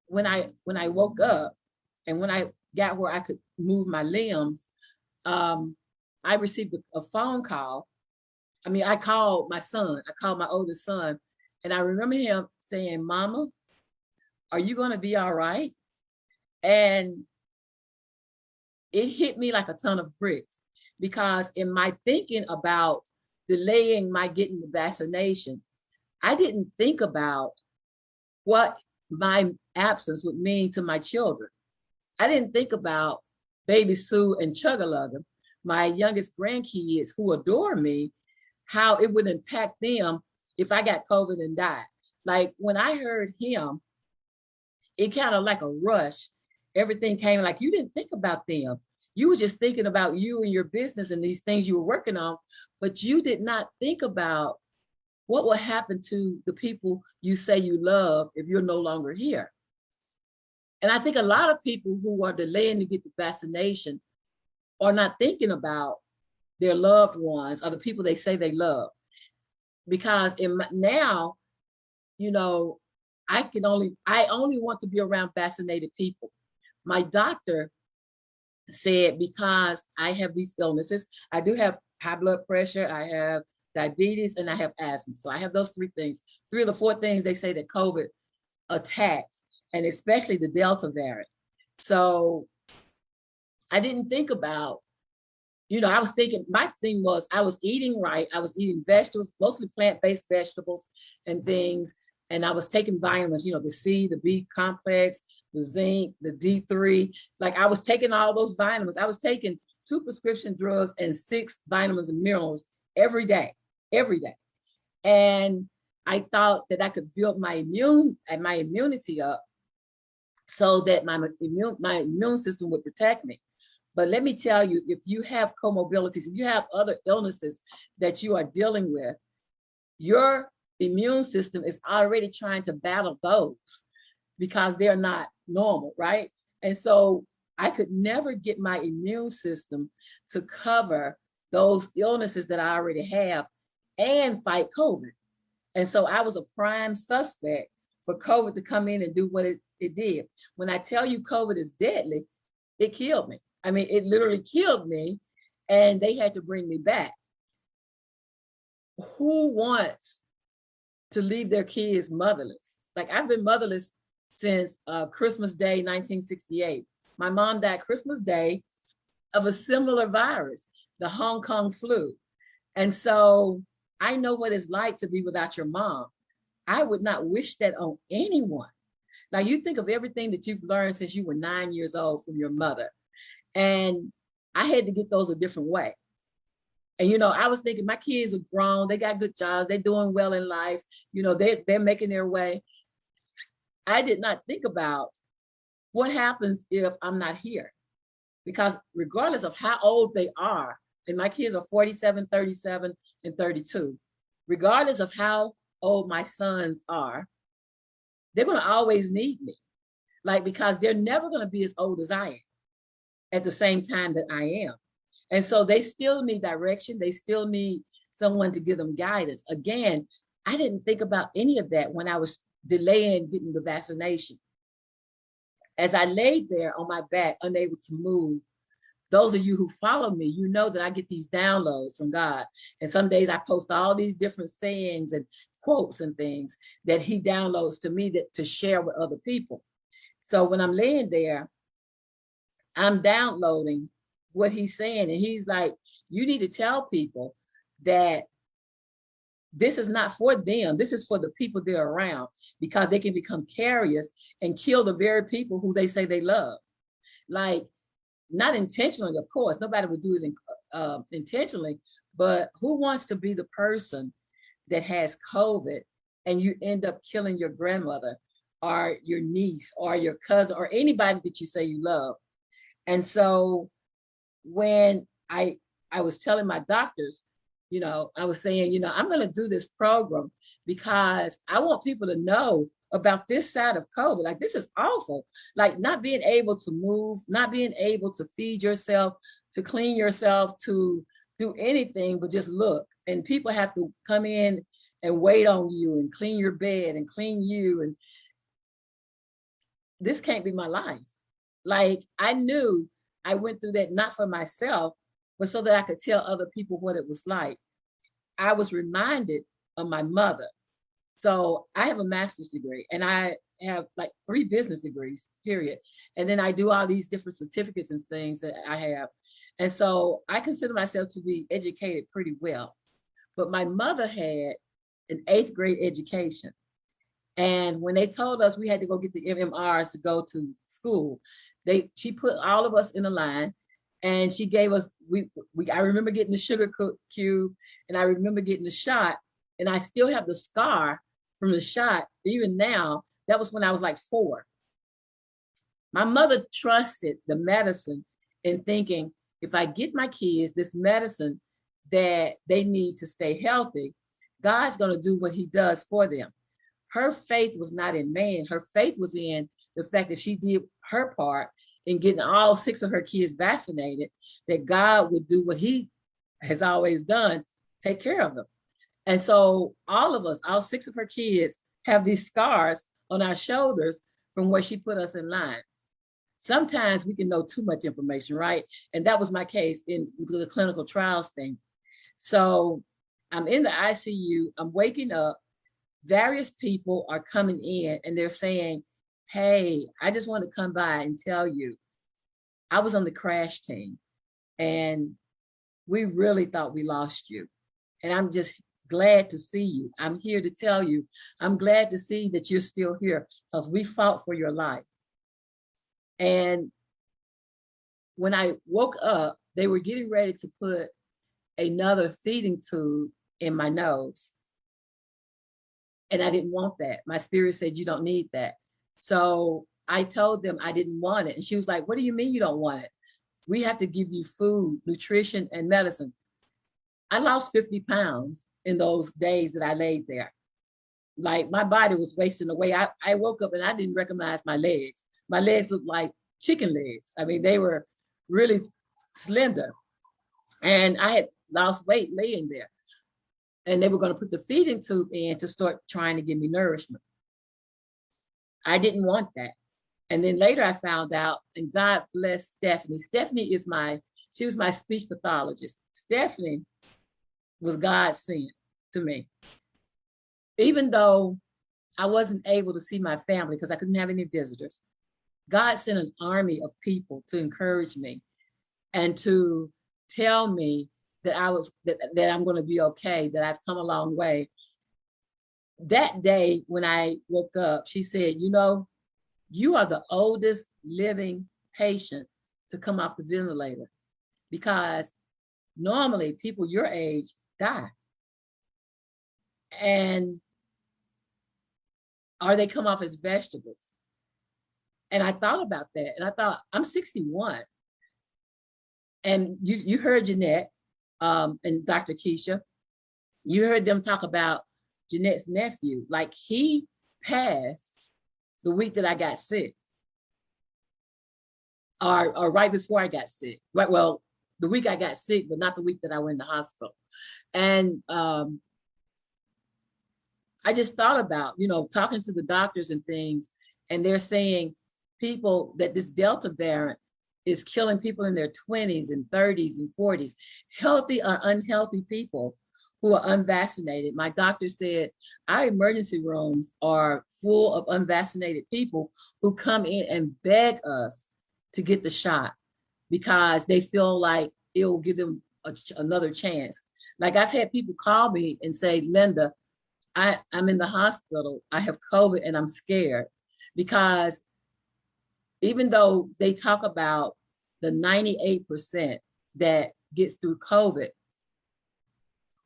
when I woke up and when I got where I could move my limbs, I received a phone call. I mean, I called my son, I called my oldest son, and I remember him saying, Mama, are you going to be all right? And it hit me like a ton of bricks, because in my thinking about delaying my getting the vaccination, I didn't think about what my absence would mean to my children. I didn't think about baby Sue and Chuggalugger, my youngest grandkids who adore me, how it would impact them if I got COVID and died. Like when I heard him, it kind of like a rush. Everything came like, you didn't think about them. You were just thinking about you and your business and these things you were working on, but you did not think about what will happen to the people you say you love if you're no longer here. And I think a lot of people who are delaying to get the vaccination are not thinking about their loved ones or the people they say they love. Because now, you know, I only want to be around vaccinated people. My doctor said, because I have these illnesses, I do have high blood pressure, I have diabetes, and I have asthma. So I have those 3 things, 3 of the 4 things they say that COVID attacks, and especially the Delta variant. So I didn't think about, I was thinking, my thing was I was eating right. I was eating vegetables, mostly plant-based vegetables and things. And I was taking vitamins, the C, the B complex, the zinc, the D3. Like I was taking all those vitamins. I was taking 2 prescription drugs and 6 vitamins and minerals every day. And I thought that I could build my immunity up so that my immune system would protect me. But let me tell you, if you have comorbidities, if you have other illnesses that you are dealing with, your immune system is already trying to battle those because they're not normal, right? And so I could never get my immune system to cover those illnesses that I already have and fight COVID. And so I was a prime suspect for COVID to come in and do what it did. When I tell you COVID is deadly, it killed me. I mean, it literally killed me, and they had to bring me back. Who wants to leave their kids motherless? Like, I've been motherless since Christmas Day, 1968. My mom died Christmas Day of a similar virus, the Hong Kong flu. And so I know what it's like to be without your mom. I would not wish that on anyone. Now, you think of everything that you've learned since you were 9 years old from your mother. And I had to get those a different way. And, you know, I was thinking my kids are grown, they got good jobs, they're doing well in life, you know, they're making their way. I did not think about what happens if I'm not here. Because regardless of how old they are, and my kids are 47, 37, and 32, regardless of how old my sons are, they're going to always need me. Like, because they're never going to be as old as I am at the same time that I am. And so they still need direction. They still need someone to give them guidance. Again, I didn't think about any of that when I was delaying getting the vaccination. As I laid there on my back, unable to move, those of you who follow me, you know that I get these downloads from God. And some days I post all these different sayings and quotes and things that he downloads to me to share with other people. So when I'm laying there, I'm downloading what he's saying. And he's like, you need to tell people that this is not for them. This is for the people they're around, because they can become carriers and kill the very people who they say they love. Like, not intentionally, of course, nobody would do it intentionally, but who wants to be the person that has COVID and you end up killing your grandmother or your niece or your cousin or anybody that you say you love? And so when I was telling my doctors, you know, I was saying, you know, I'm going to do this program because I want people to know about this side of COVID. Like, this is awful. Like, not being able to move, not being able to feed yourself, to clean yourself, to do anything but just look. And people have to come in and wait on you and clean your bed and clean you. And this can't be my life. Like, I knew I went through that not for myself, but so that I could tell other people what it was like. I was reminded of my mother. So I have a master's degree and I have like 3 business degrees, period. And then I do all these different certificates and things that I have. And so I consider myself to be educated pretty well. But my mother had an 8th grade education. And when they told us we had to go get the MMRs to go to school, she put all of us in a line and she gave us, I remember getting the sugar cube and I remember getting the shot, and I still have the scar from the shot. Even now, that was when I was like 4. My mother trusted the medicine in thinking, if I get my kids this medicine that they need to stay healthy, God's going to do what he does for them. Her faith was not in man. Her faith was in the fact that she did her part in getting all 6 of her kids vaccinated, that God would do what he has always done, take care of them. And so all of us, all 6 of her kids, have these scars on our shoulders from where she put us in line. Sometimes we can know too much information, right? And that was my case in the clinical trials thing. So I'm in the ICU, I'm waking up, various people are coming in and they're saying, hey, I just want to come by and tell you, I was on the crash team and we really thought we lost you. And I'm just glad to see you. I'm here to tell you, I'm glad to see that you're still here because we fought for your life. And when I woke up, they were getting ready to put another feeding tube in my nose. And I didn't want that. My spirit said, you don't need that. So I told them I didn't want it. And she was like, what do you mean you don't want it? We have to give you food, nutrition, and medicine. I lost 50 pounds in those days that I laid there. Like my body was wasting away. I woke up and I didn't recognize my legs. My legs looked like chicken legs. I mean, they were really slender. And I had lost weight laying there. And they were going to put the feeding tube in to start trying to give me nourishment. I didn't want that. And then later I found out, and God bless Stephanie. Stephanie she was my speech pathologist. Stephanie was God sent to me. Even though I wasn't able to see my family because I couldn't have any visitors, God sent an army of people to encourage me and to tell me that that I'm going to be okay, that I've come a long way. That day when I woke up, she said, you know, you are the oldest living patient to come off the ventilator, because normally people your age die. And or they come off as vegetables. And I thought about that, and I thought, I'm 61. And you heard Jeanette and Dr. Kisha, you heard them talk about Jeanette's nephew. Like, he passed the week that I got sick, or right before I got sick. Right, well, the week I got sick, but not the week that I went to the hospital. And I just thought about, you know, talking to the doctors and things, and they're saying that this Delta variant is killing people in their 20s and 30s and 40s, healthy or unhealthy people who are unvaccinated. My doctor said our emergency rooms are full of unvaccinated people who come in and beg us to get the shot because they feel like it will give them another chance. Like, I've had people call me and say, Linda, I'm in the hospital, I have COVID and I'm scared, because even though they talk about the 98% that gets through COVID,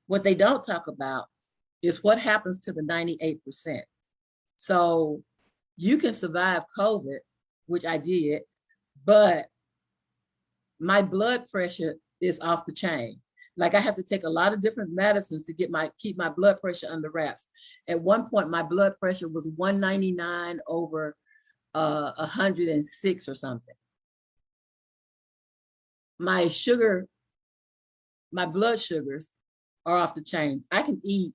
what they don't talk about is what happens to the 98%. So you can survive COVID, which I did, but my blood pressure is off the chain. Like, I have to take a lot of different medicines to keep my blood pressure under wraps. At one point, my blood pressure was 199 over 106 or something. My blood sugars are off the chain. I can eat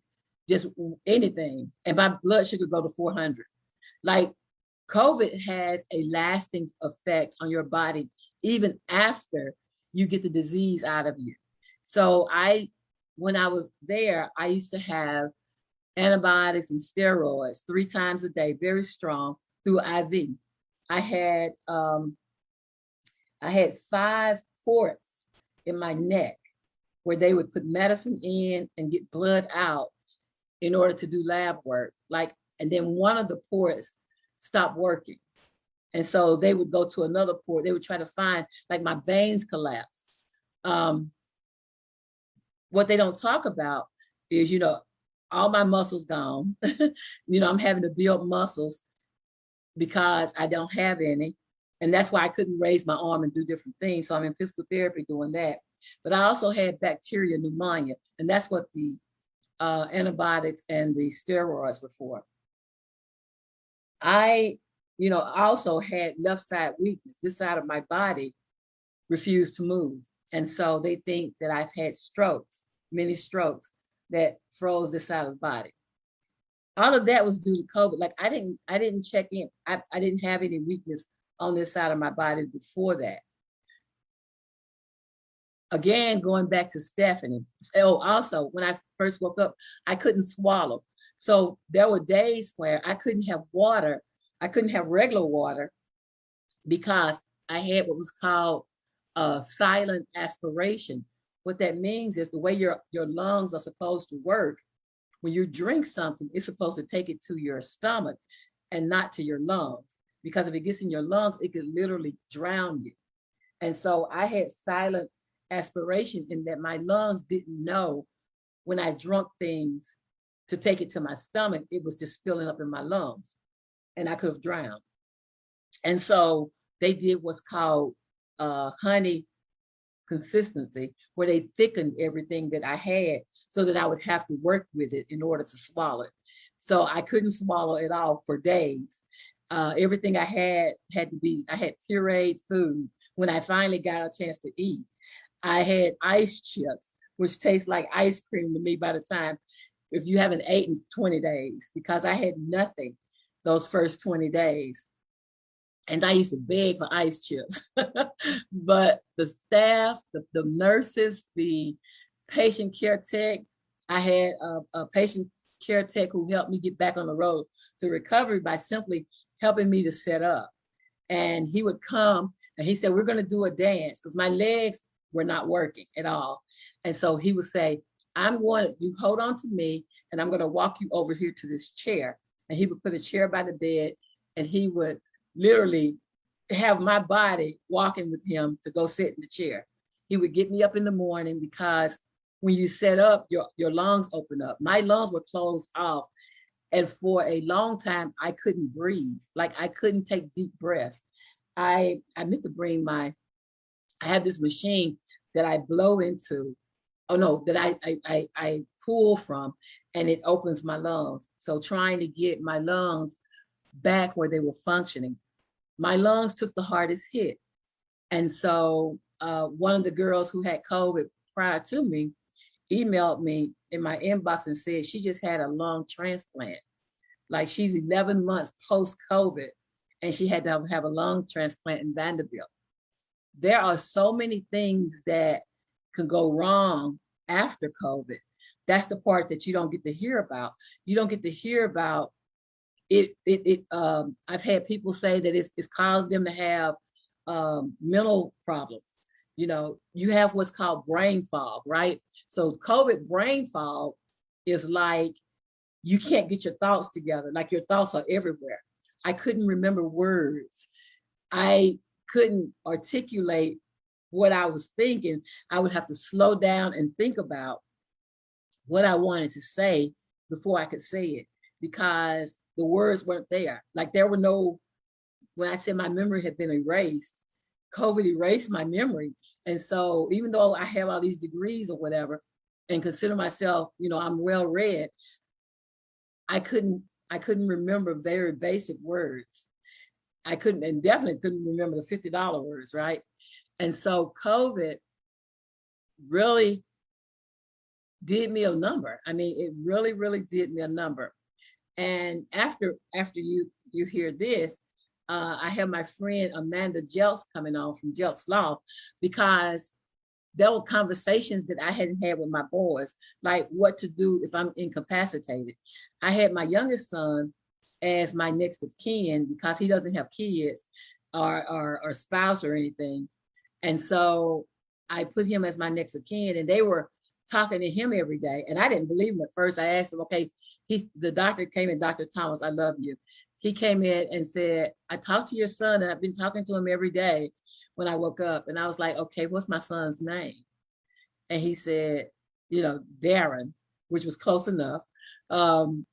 just anything and my blood sugar go to 400. Like, COVID has a lasting effect on your body even after you get the disease out of you. So when I was there, I used to have antibiotics and steroids 3 times a day, very strong, through IV. I had 5 ports in my neck where they would put medicine in and get blood out in order to do lab work. And then one of the ports stopped working. And so they would go to another port. They would try to find, like, my veins collapsed. What they don't talk about is, you know, all my muscles gone. You know, I'm having to build muscles because I don't have any. And that's why I couldn't raise my arm and do different things. So I'm in physical therapy doing that. But I also had bacterial pneumonia. And that's what the antibiotics and the steroids were for. I also had left side weakness. This side of my body refused to move. And so they think that I've had strokes, many strokes that froze this side of the body. All of that was due to COVID. Like, I didn't check in. I didn't have any weakness on this side of my body before that. Again, going back to Stephanie. Oh, also, when I first woke up, I couldn't swallow. So there were days where I couldn't have water. I couldn't have regular water because I had what was called silent aspiration. What that means is the way your lungs are supposed to work. When you drink something, it's supposed to take it to your stomach and not to your lungs. Because if it gets in your lungs, it could literally drown you. And so I had silent aspiration in that my lungs didn't know when I drank things to take it to my stomach, it was just filling up in my lungs and I could have drowned. And so they did what's called honey consistency where they thickened everything that I had so that I would have to work with it in order to swallow it. So I couldn't swallow it all for days. Everything I had to be, I had pureed food. When I finally got a chance to eat, I had ice chips, which tastes like ice cream to me by the time, if you haven't eaten 20 days, because I had nothing those first 20 days. And I used to beg for ice chips. But the staff, the nurses, the patient care tech, I had a patient care tech who helped me get back on the road to recovery by simply helping me to set up. And he would come and he said, we're going to do a dance, because my legs were not working at all. And so he would say, you hold on to me and I'm going to walk you over here to this chair. And he would put a chair by the bed and he would literally have my body walking with him to go sit in the chair. He would get me up in the morning, because when you set up, your lungs open up. My lungs were closed off. And for a long time, I couldn't breathe. Like I couldn't take deep breaths. I meant to bring I have this machine that I blow into. Oh no, that I pull from, and it opens my lungs. So trying to get my lungs back where they were functioning. My lungs took the hardest hit. And so one of the girls who had COVID prior to me emailed me in my inbox and said she just had a lung transplant. Like she's 11 months post-COVID and she had to have a lung transplant in Vanderbilt. There are so many things that can go wrong after COVID. That's the part that you don't get to hear about. You don't get to hear about it. I've had people say that it's caused them to have mental problems. You know, you have what's called brain fog, right? So COVID brain fog is like you can't get your thoughts together. Like your thoughts are everywhere. I couldn't remember words. I couldn't articulate what I was thinking. I would have to slow down and think about what I wanted to say before I could say it, because the words weren't there. Like there were no, when I said my memory had been erased, COVID erased my memory. And so even though I have all these degrees or whatever and consider myself, you know, I'm well read, I couldn't remember very basic words. I couldn't, and definitely couldn't remember the $50 words, right? And so COVID really did me a number. I mean, it really, really did me a number. And after you hear this, I have my friend Amanda Jelks coming on from Jelks Law, because there were conversations that I hadn't had with my boys, like what to do if I'm incapacitated. I had my youngest son as my next of kin because he doesn't have kids or spouse or anything. And so I put him as my next of kin, and they were talking to him every day. And I didn't believe him at first. I asked him, okay, the doctor came in, Dr. Thomas, I love you. He came in and said, I talked to your son and I've been talking to him every day when I woke up. And I was like, okay, what's my son's name? And he said, you know, Darren, which was close enough. And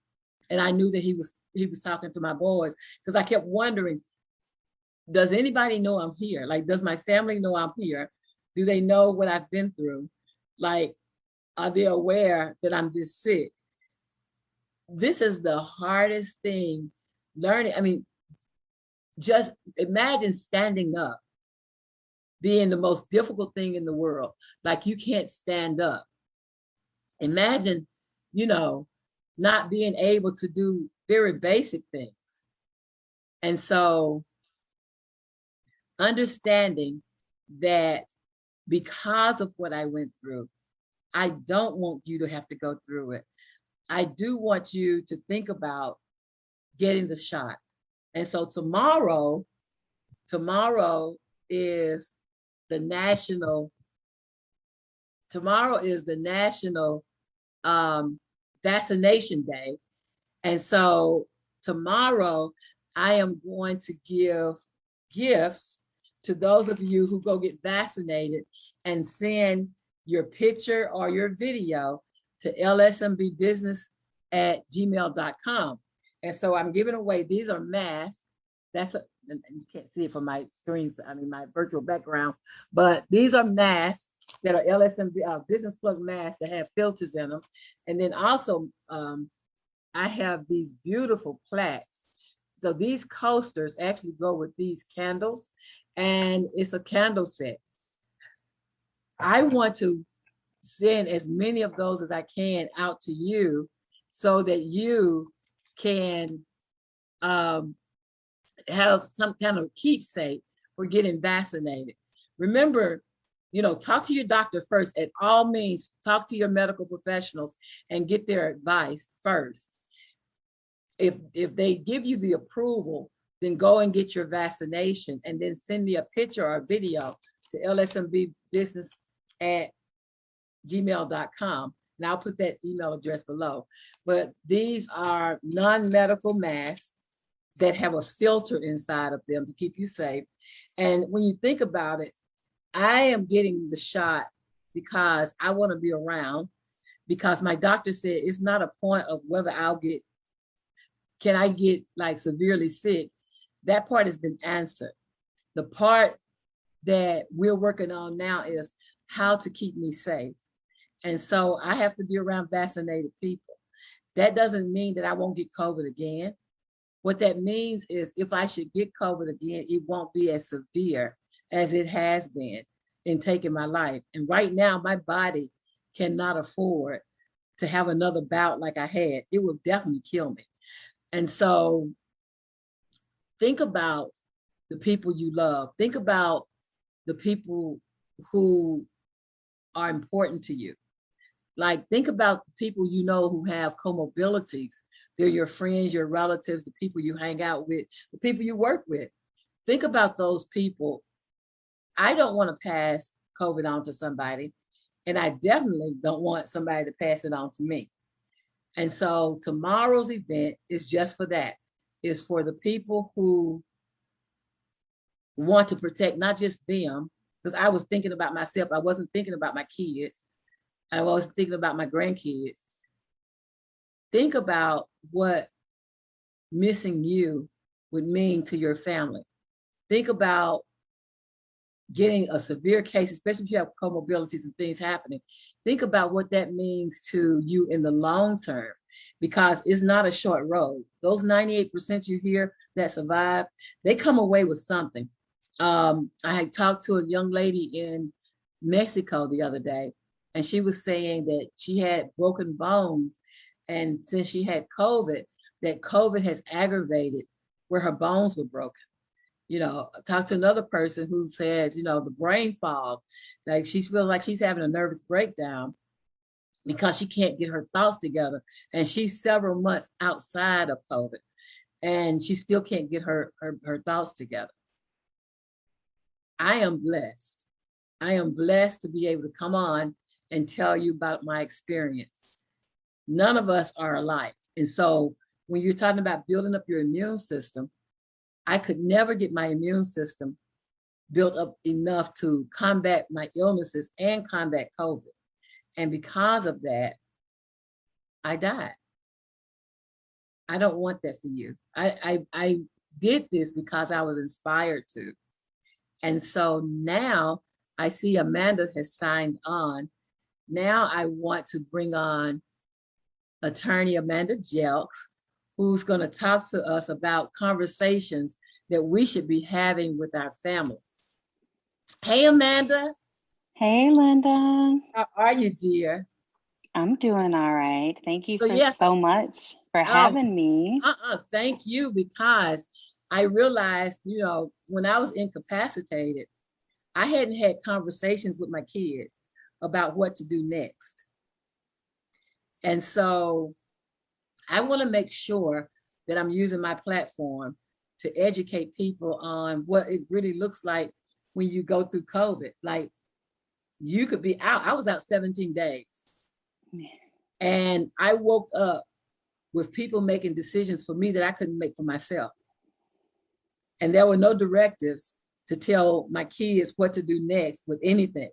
I knew that he was talking to my boys, because I kept wondering, does anybody know I'm here? Like, does my family know I'm here? Do they know what I've been through? Like, are they aware that I'm this sick? This is the hardest thing, learning. I mean, just imagine standing up being the most difficult thing in the world. Like you can't stand up. Imagine, you know, not being able to do very basic things. And so understanding that because of what I went through, I don't want you to have to go through it. I do want you to think about getting the shot. And so tomorrow is the national vaccination day. And so tomorrow I am going to give gifts to those of you who go get vaccinated and send your picture or your video to lsmbbusiness@gmail.com. And so I'm giving away, these are masks. That's and you can't see it from my screens, I mean, my virtual background, but these are masks that are LSMV, business plug masks that have filters in them. And then also, I have these beautiful plaques. So these coasters actually go with these candles, and it's a candle set. I want to send as many of those as I can out to you so that you can have some kind of keepsake for getting vaccinated. Remember, talk to your doctor first. At all means, talk to your medical professionals and get their advice first. If they give you the approval, then go and get your vaccination, and then send me a picture or a video to lsmbbusiness@gmail.com, and I'll put that email address below. But these are non-medical masks that have a filter inside of them to keep you safe. And when you think about it, I am getting the shot because I want to be around, because my doctor said it's not a point of whether can I get like severely sick. That part has been answered. The part that we're working on now is how to keep me safe. And so I have to be around vaccinated people. That doesn't mean that I won't get COVID again. What that means is if I should get COVID again, it won't be as severe as it has been in taking my life. And right now, my body cannot afford to have another bout like I had. It would definitely kill me. And so think about the people you love. Think about the people who are important to you. Like, think about the people you know who have comorbidities. They're your friends, your relatives, the people you hang out with, the people you work with. Think about those people. I don't want to pass COVID on to somebody, and I definitely don't want somebody to pass it on to me. And so tomorrow's event is just for that. It's for the people who want to protect not just them, because I was thinking about myself. I wasn't thinking about my kids. I was thinking about my grandkids. Think about what missing you would mean to your family. Think about getting a severe case, especially if you have comorbidities and things happening. Think about what that means to you in the long term, because it's not a short road. Those 98% you hear that survive, they come away with something. I had talked to a young lady in Mexico the other day, and she was saying that she had broken bones, and since she had COVID, that COVID has aggravated where her bones were broken. I talked to another person who said, the brain fog, like she feels like she's having a nervous breakdown because she can't get her thoughts together. And she's several months outside of COVID, and she still can't get her thoughts together. I am blessed. I am blessed to be able to come on and tell you about my experience. None of us are alike. And so when you're talking about building up your immune system, I could never get my immune system built up enough to combat my illnesses and combat COVID. And because of that, I died. I don't want that for you. I did this because I was inspired to. And so now I see Amanda has signed on. Now I want to bring on Attorney Amanda Jelks, who's going to talk to us about conversations that we should be having with our families. Hey, Amanda. Hey, Linda. How are you, dear? I'm doing all right. Thank you yes. so much for having me. Thank you, because I realized, when I was incapacitated, I hadn't had conversations with my kids about what to do next. And so I want to make sure that I'm using my platform to educate people on what it really looks like when you go through COVID. Like, you could be out. I was out 17 days. And I woke up with people making decisions for me that I couldn't make for myself. And there were no directives to tell my kids what to do next with anything.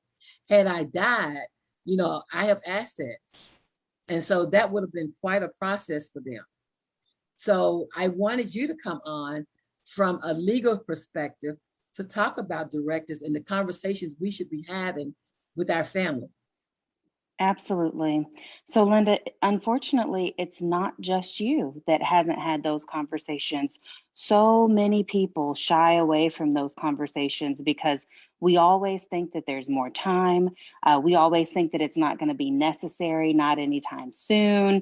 Had I died, I have assets. And so that would have been quite a process for them. So I wanted you to come on from a legal perspective to talk about directives and the conversations we should be having with our family. Absolutely. So, Linda, unfortunately, it's not just you that hasn't had those conversations. So many people shy away from those conversations because we always think that there's more time. We always think that it's not going to be necessary, not anytime soon.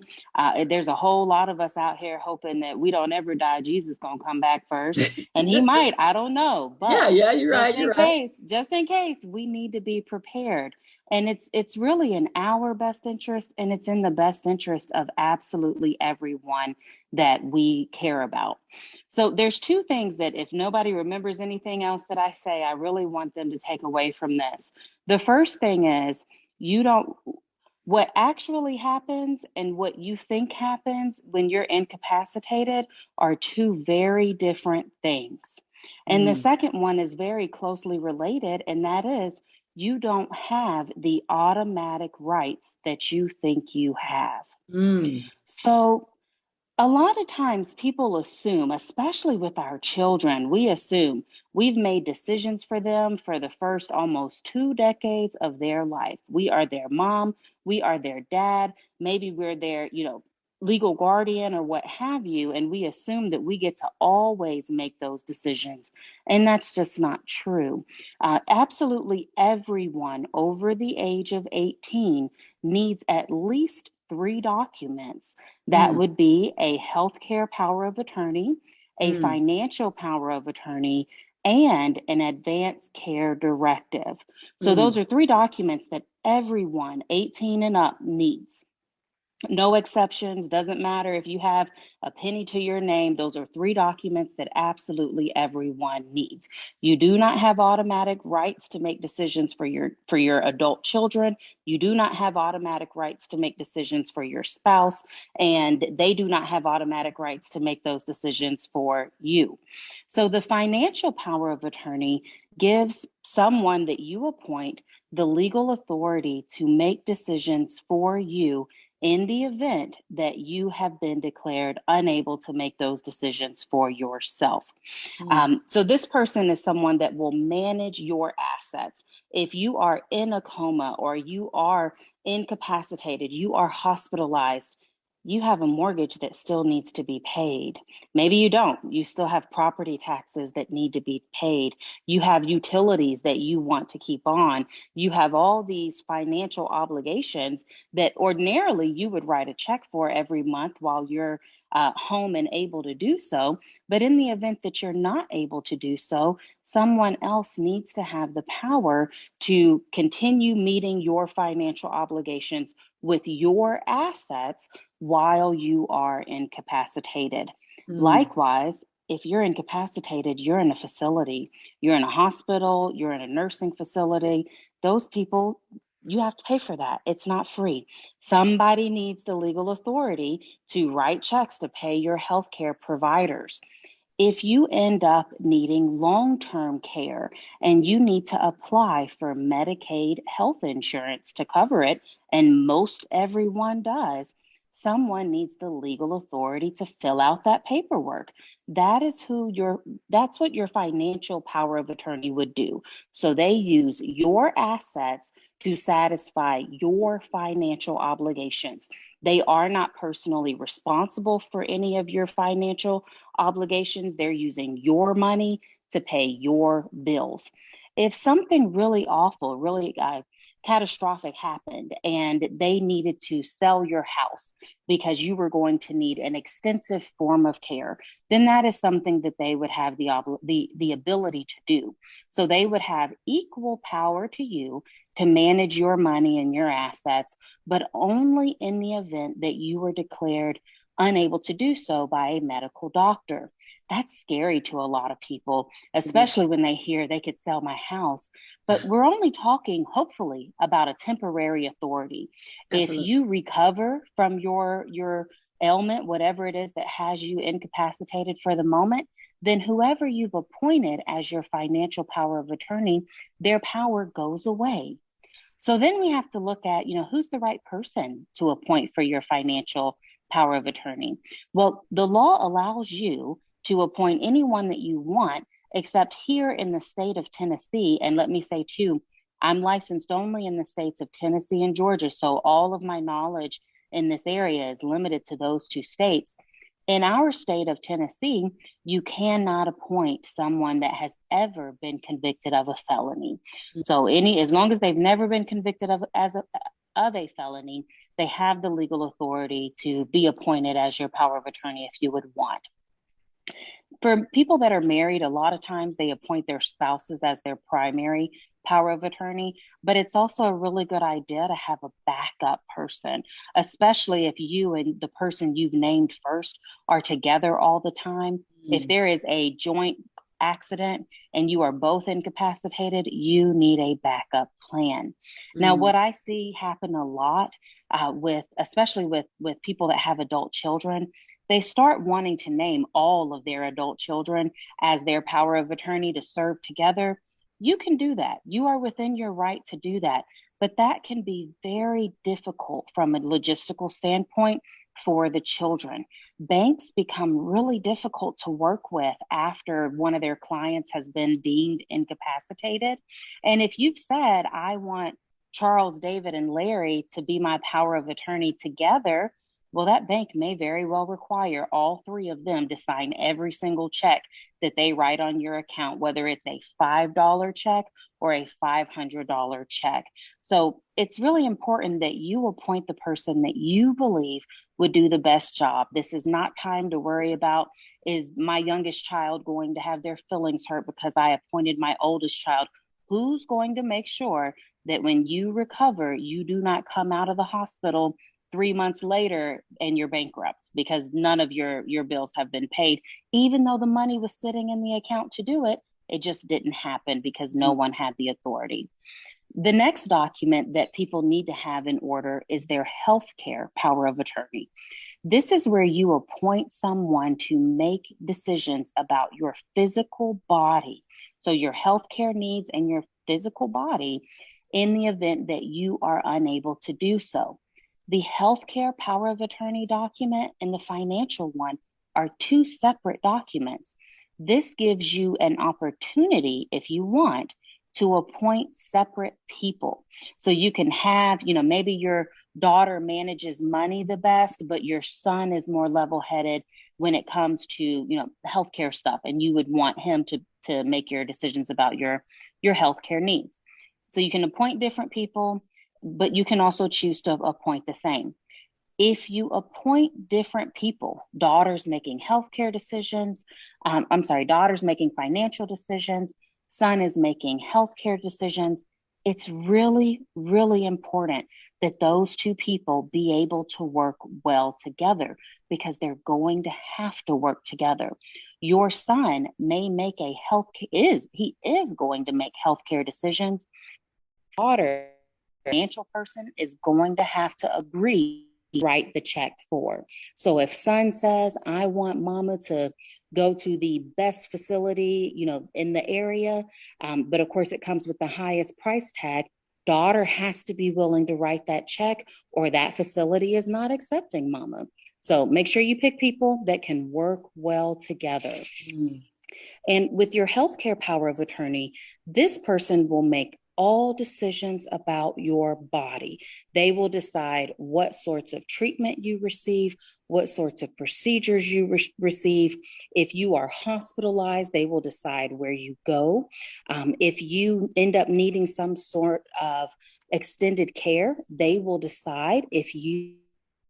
There's a whole lot of us out here hoping that we don't ever die. Jesus is going to come back first, and he might. I don't know. But yeah, you're right. Just in case, we need to be prepared. And it's really in our best interest, and it's in the best interest of absolutely everyone that we care about. So there's two things that if nobody remembers anything else that I say, I really want them to take away from this. The first thing is what actually happens and what you think happens when you're incapacitated are two very different things. And the second one is very closely related, and that is you don't have the automatic rights that you think you have. So a lot of times people assume, especially with our children, we assume we've made decisions for them for the first almost 2 decades of their life. We are their mom, we are their dad, maybe we're their, legal guardian or what have you, and we assume that we get to always make those decisions. And that's just not true. Absolutely everyone over the age of 18 needs at least 3 documents. That would be a healthcare power of attorney, a financial power of attorney, and an advanced care directive. So those are 3 documents that everyone 18 and up needs. No exceptions, doesn't matter if you have a penny to your name. Those are 3 documents that absolutely everyone needs. You do not have automatic rights to make decisions for your adult children. You do not have automatic rights to make decisions for your spouse, and they do not have automatic rights to make those decisions for you. So the financial power of attorney gives someone that you appoint the legal authority to make decisions for you in the event that you have been declared unable to make those decisions for yourself. So this person is someone that will manage your assets. If you are in a coma or you are incapacitated, you are hospitalized, you have a mortgage that still needs to be paid. Maybe you don't. You still have property taxes that need to be paid. You have utilities that you want to keep on. You have all these financial obligations that ordinarily you would write a check for every month while you're home and able to do so. But in the event that you're not able to do so, someone else needs to have the power to continue meeting your financial obligations with your assets while you are incapacitated. Likewise, if you're incapacitated, you're in a facility, you're in a hospital, you're in a nursing facility, those people, you have to pay for that. It's not free. Somebody needs the legal authority to write checks to pay your healthcare providers. If you end up needing long-term care and you need to apply for Medicaid health insurance to cover it, and most everyone does, someone needs the legal authority to fill out that paperwork. That's what your financial power of attorney would do. So they use your assets to satisfy your financial obligations. They are not personally responsible for any of your financial obligations. They're using your money to pay your bills. If something really awful, really catastrophic happened and they needed to sell your house because you were going to need an extensive form of care, then that is something that they would have the ability to do. So they would have equal power to you to manage your money and your assets, but only in the event that you were declared unable to do so by a medical doctor. That's scary to a lot of people, especially when they hear they could sell my house. But we're only talking, hopefully, about a temporary authority. Absolutely. If you recover from your ailment, whatever it is that has you incapacitated for the moment, then whoever you've appointed as your financial power of attorney, their power goes away. So then we have to look at, who's the right person to appoint for your financial power of attorney? Well, the law allows you to appoint anyone that you want, except here in the state of Tennessee. And let me say too, I'm licensed only in the states of Tennessee and Georgia. So all of my knowledge in this area is limited to those two states. In our state of Tennessee, you cannot appoint someone that has ever been convicted of a felony. So as long as they've never been convicted of a felony, they have the legal authority to be appointed as your power of attorney if you would want. For people that are married, a lot of times they appoint their spouses as their primary power of attorney, but it's also a really good idea to have a backup person, especially if you and the person you've named first are together all the time. If there is a joint accident and you are both incapacitated, you need a backup plan. Now, what I see happen a lot especially with people that have adult children, they start wanting to name all of their adult children as their power of attorney to serve together. You can do that. You are within your right to do that. But that can be very difficult from a logistical standpoint for the children. Banks become really difficult to work with after one of their clients has been deemed incapacitated. And if you've said, I want Charles, David, and Larry to be my power of attorney together, well, that bank may very well require all three of them to sign every single check that they write on your account, whether it's a $5 check or a $500 check. So it's really important that you appoint the person that you believe would do the best job. This is not time to worry about, is my youngest child going to have their feelings hurt because I appointed my oldest child? Who's going to make sure that when you recover, you do not come out of the hospital 3 months later and you're bankrupt because none of your bills have been paid, even though the money was sitting in the account to do it? It just didn't happen because no one had the authority. The next document that people need to have in order is their healthcare power of attorney. This is where you appoint someone to make decisions about your physical body, so your healthcare needs and your physical body, in the event that you are unable to do so. The healthcare power of attorney document and the financial one are two separate documents. This gives you an opportunity, if you want, to appoint separate people. So you can have, maybe your daughter manages money the best, but your son is more level-headed when it comes to, healthcare stuff, and you would want him to make your decisions about your healthcare needs. So you can appoint different people, but you can also choose to appoint the same. If you appoint different people, daughters making healthcare decisions, daughters making financial decisions, son is making healthcare decisions, it's really, really important that those two people be able to work well together because they're going to have to work together. Your son may make he is going to make healthcare decisions. Daughter, financial person, is going to have to agree to write the check for. So if son says, I want mama to go to the best facility, in the area, but of course it comes with the highest price tag, daughter has to be willing to write that check or that facility is not accepting mama. So make sure you pick people that can work well together. And with your healthcare power of attorney, this person will make all decisions about your body. They will decide what sorts of treatment you receive, what sorts of procedures you receive. If you are hospitalized, they will decide where you go. If you end up needing some sort of extended care, they will decide if you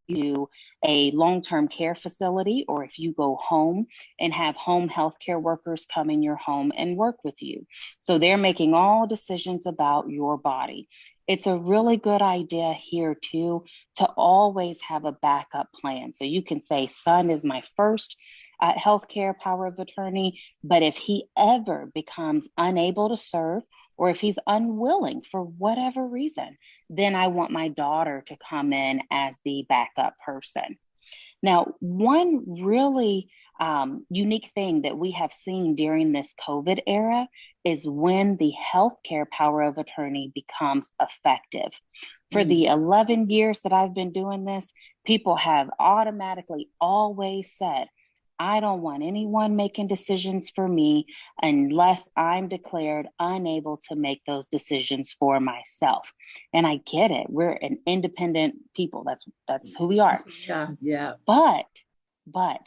to a long-term care facility or if you go home and have home health care workers come in your home and work with you. So they're making all decisions about your body. It's a really good idea here too to always have a backup plan. So you can say, son is my first healthcare power of attorney, but if he ever becomes unable to serve or if he's unwilling for whatever reason, then I want my daughter to come in as the backup person. Now, one really unique thing that we have seen during this COVID era is when the healthcare power of attorney becomes effective. For the 11 years that I've been doing this, people have automatically always said, I don't want anyone making decisions for me unless I'm declared unable to make those decisions for myself. And I get it. We're an independent people. That's who we are. Yeah. But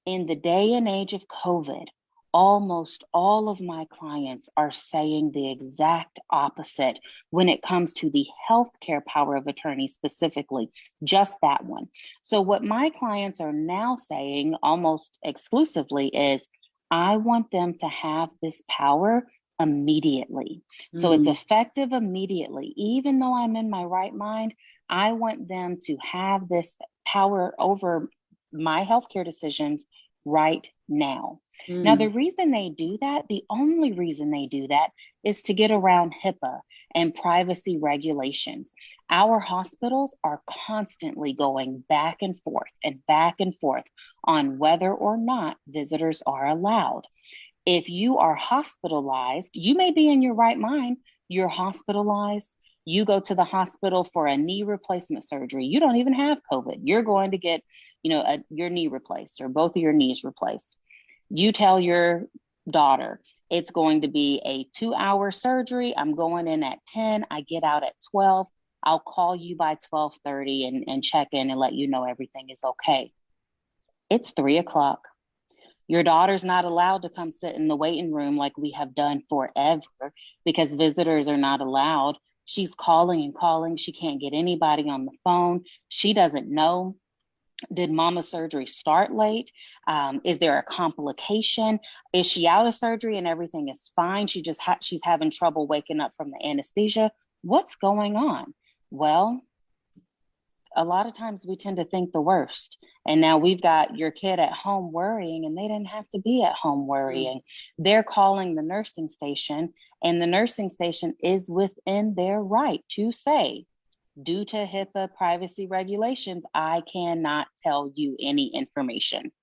in the day and age of COVID, almost all of my clients are saying the exact opposite when it comes to the healthcare power of attorney specifically, just that one. So what my clients are now saying almost exclusively is, I want them to have this power immediately. So it's effective immediately. Even though I'm in my right mind, I want them to have this power over my healthcare decisions right now. Now, the reason they do that, the only reason they do that is to get around HIPAA and privacy regulations. Our hospitals are constantly going back and forth on whether or not visitors are allowed. If you are hospitalized, you may be in your right mind, you're hospitalized, you go to the hospital for a knee replacement surgery. You don't even have COVID. You're going to get, your knee replaced or both of your knees replaced. You tell your daughter it's going to be a 2-hour surgery. I'm going in at 10. I get out at 12. I'll call you by 12:30 and check in and let you know everything is okay. It's 3:00. Your daughter's not allowed to come sit in the waiting room like we have done forever because visitors are not allowed. She's calling and calling. She can't get anybody on the phone. She doesn't know. Did mama's surgery start late? Is there a complication? Is she out of surgery and everything is fine? She's having trouble waking up from the anesthesia. What's going on? Well, a lot of times we tend to think the worst. And now we've got your kid at home worrying, and they didn't have to be at home worrying. They're calling the nursing station, and the nursing station is within their right to say, due to HIPAA privacy regulations, I cannot tell you any information.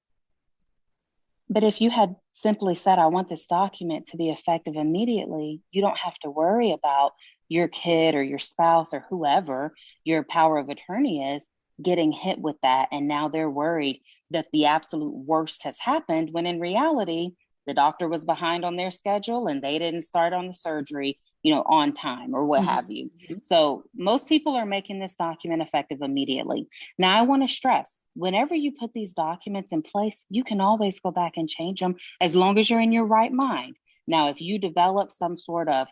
But if you had simply said, I want this document to be effective immediately, you don't have to worry about your kid or your spouse or whoever your power of attorney is getting hit with that. And now they're worried that the absolute worst has happened, when in reality, the doctor was behind on their schedule and they didn't start on the surgery, on time or what have you. So most people are making this document effective immediately. Now, I want to stress, whenever you put these documents in place, you can always go back and change them as long as you're in your right mind. Now, if you develop some sort of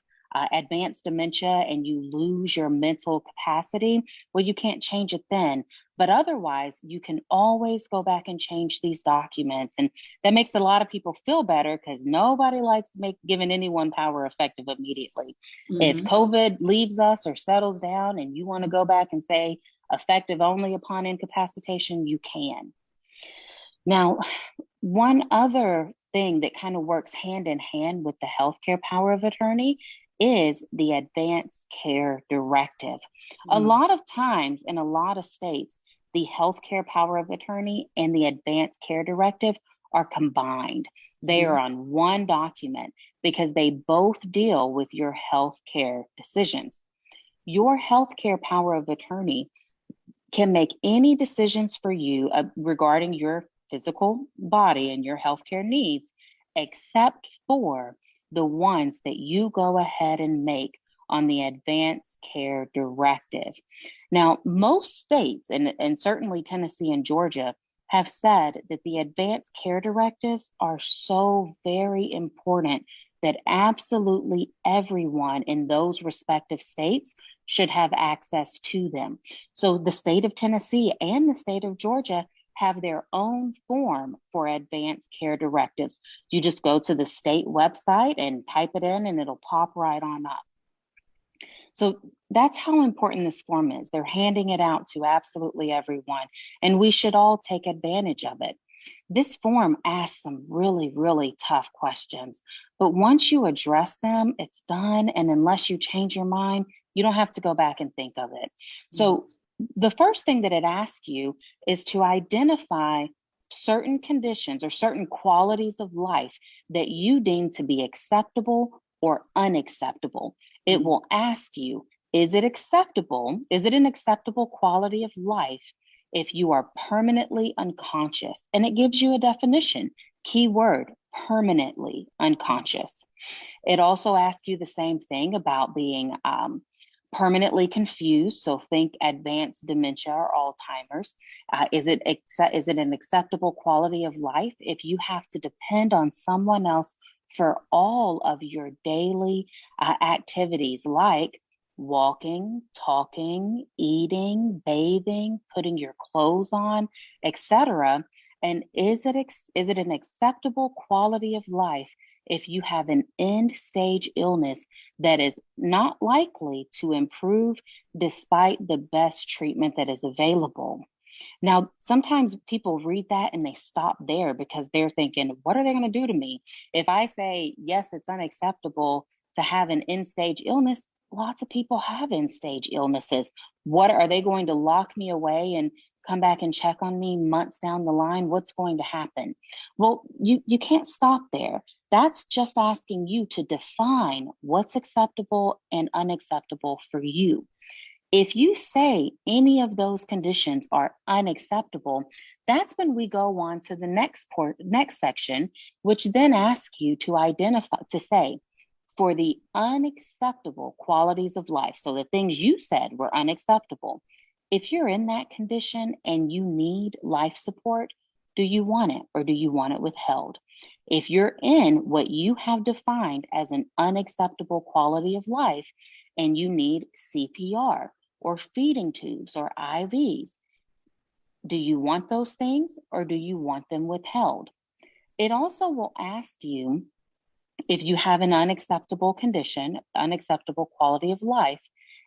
advanced dementia and you lose your mental capacity, well, you can't change it then. But otherwise, you can always go back and change these documents. And that makes a lot of people feel better because nobody likes giving anyone power effective immediately. If COVID leaves us or settles down and you want to go back and say effective only upon incapacitation, you can. Now, one other thing that kind of works hand in hand with the healthcare power of attorney is the Advanced Care Directive. A lot of times in a lot of states, the healthcare power of attorney and the Advanced Care Directive are combined. They are on one document because they both deal with your healthcare decisions. Your healthcare power of attorney can make any decisions for you regarding your physical body and your healthcare needs, except for the ones that you go ahead and make on the Advanced Care Directive. Now, most states, and certainly Tennessee and Georgia, have said that the Advanced Care Directives are so very important that absolutely everyone in those respective states should have access to them. So the state of Tennessee and the state of Georgia have their own form for Advanced Care Directives. You just go to the state website and type it in and it'll pop right on up. So that's how important this form is. They're handing it out to absolutely everyone, and we should all take advantage of it. This form asks some really, really tough questions, but once you address them, it's done. And unless you change your mind, you don't have to go back and think of it. So the first thing that it asks you is to identify certain conditions or certain qualities of life that you deem to be acceptable or unacceptable. It will ask you, is it acceptable? Is it an acceptable quality of life if you are permanently unconscious, and it gives you a definition, keyword, permanently unconscious. It also asks you the same thing about being permanently confused. So think advanced dementia or Alzheimer's. Is it an acceptable quality of life if you have to depend on someone else for all of your daily activities, like walking, talking, eating, bathing, putting your clothes on, etc.? And is it an acceptable quality of life if you have an end stage illness that is not likely to improve despite the best treatment that is available? Now, sometimes people read that and they stop there because they're thinking, what are they going to do to me? If I say, yes, it's unacceptable to have an end stage illness, lots of people have end stage illnesses. What are they going to lock me away and come back and check on me months down the line? What's going to happen? Well, you can't stop there. That's just asking you to define what's acceptable and unacceptable for you. If you say any of those conditions are unacceptable, that's when we go on to the next section, which then asks you to identify, to say, for the unacceptable qualities of life, so the things you said were unacceptable, if you're in that condition and you need life support, do you want it or do you want it withheld? If you're in what you have defined as an unacceptable quality of life and you need CPR or feeding tubes or IVs, do you want those things or do you want them withheld? It also will ask you, if you have an unacceptable condition, unacceptable quality of life,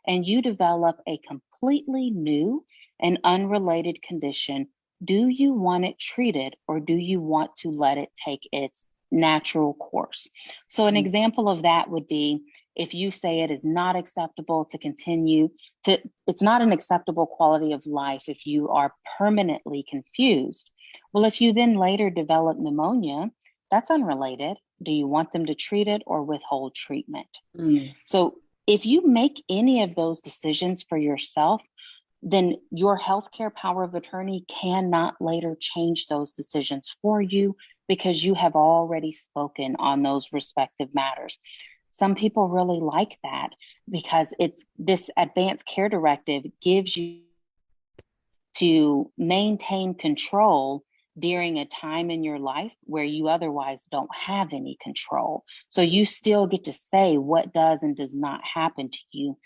and you develop a completely new and unrelated condition, do you want it treated or do you want to let it take its natural course? So an example of that would be, if you say it is not acceptable to continue to, it's not an acceptable quality of life if you are permanently confused. Well, if you then later develop pneumonia, that's unrelated. Do you want them to treat it or withhold treatment? So if you make any of those decisions for yourself, then your healthcare power of attorney cannot later change those decisions for you because you have already spoken on those respective matters. Some people really like that because it's this advanced care directive gives you to maintain control during a time in your life where you otherwise don't have any control. So you still get to say what does and does not happen to you.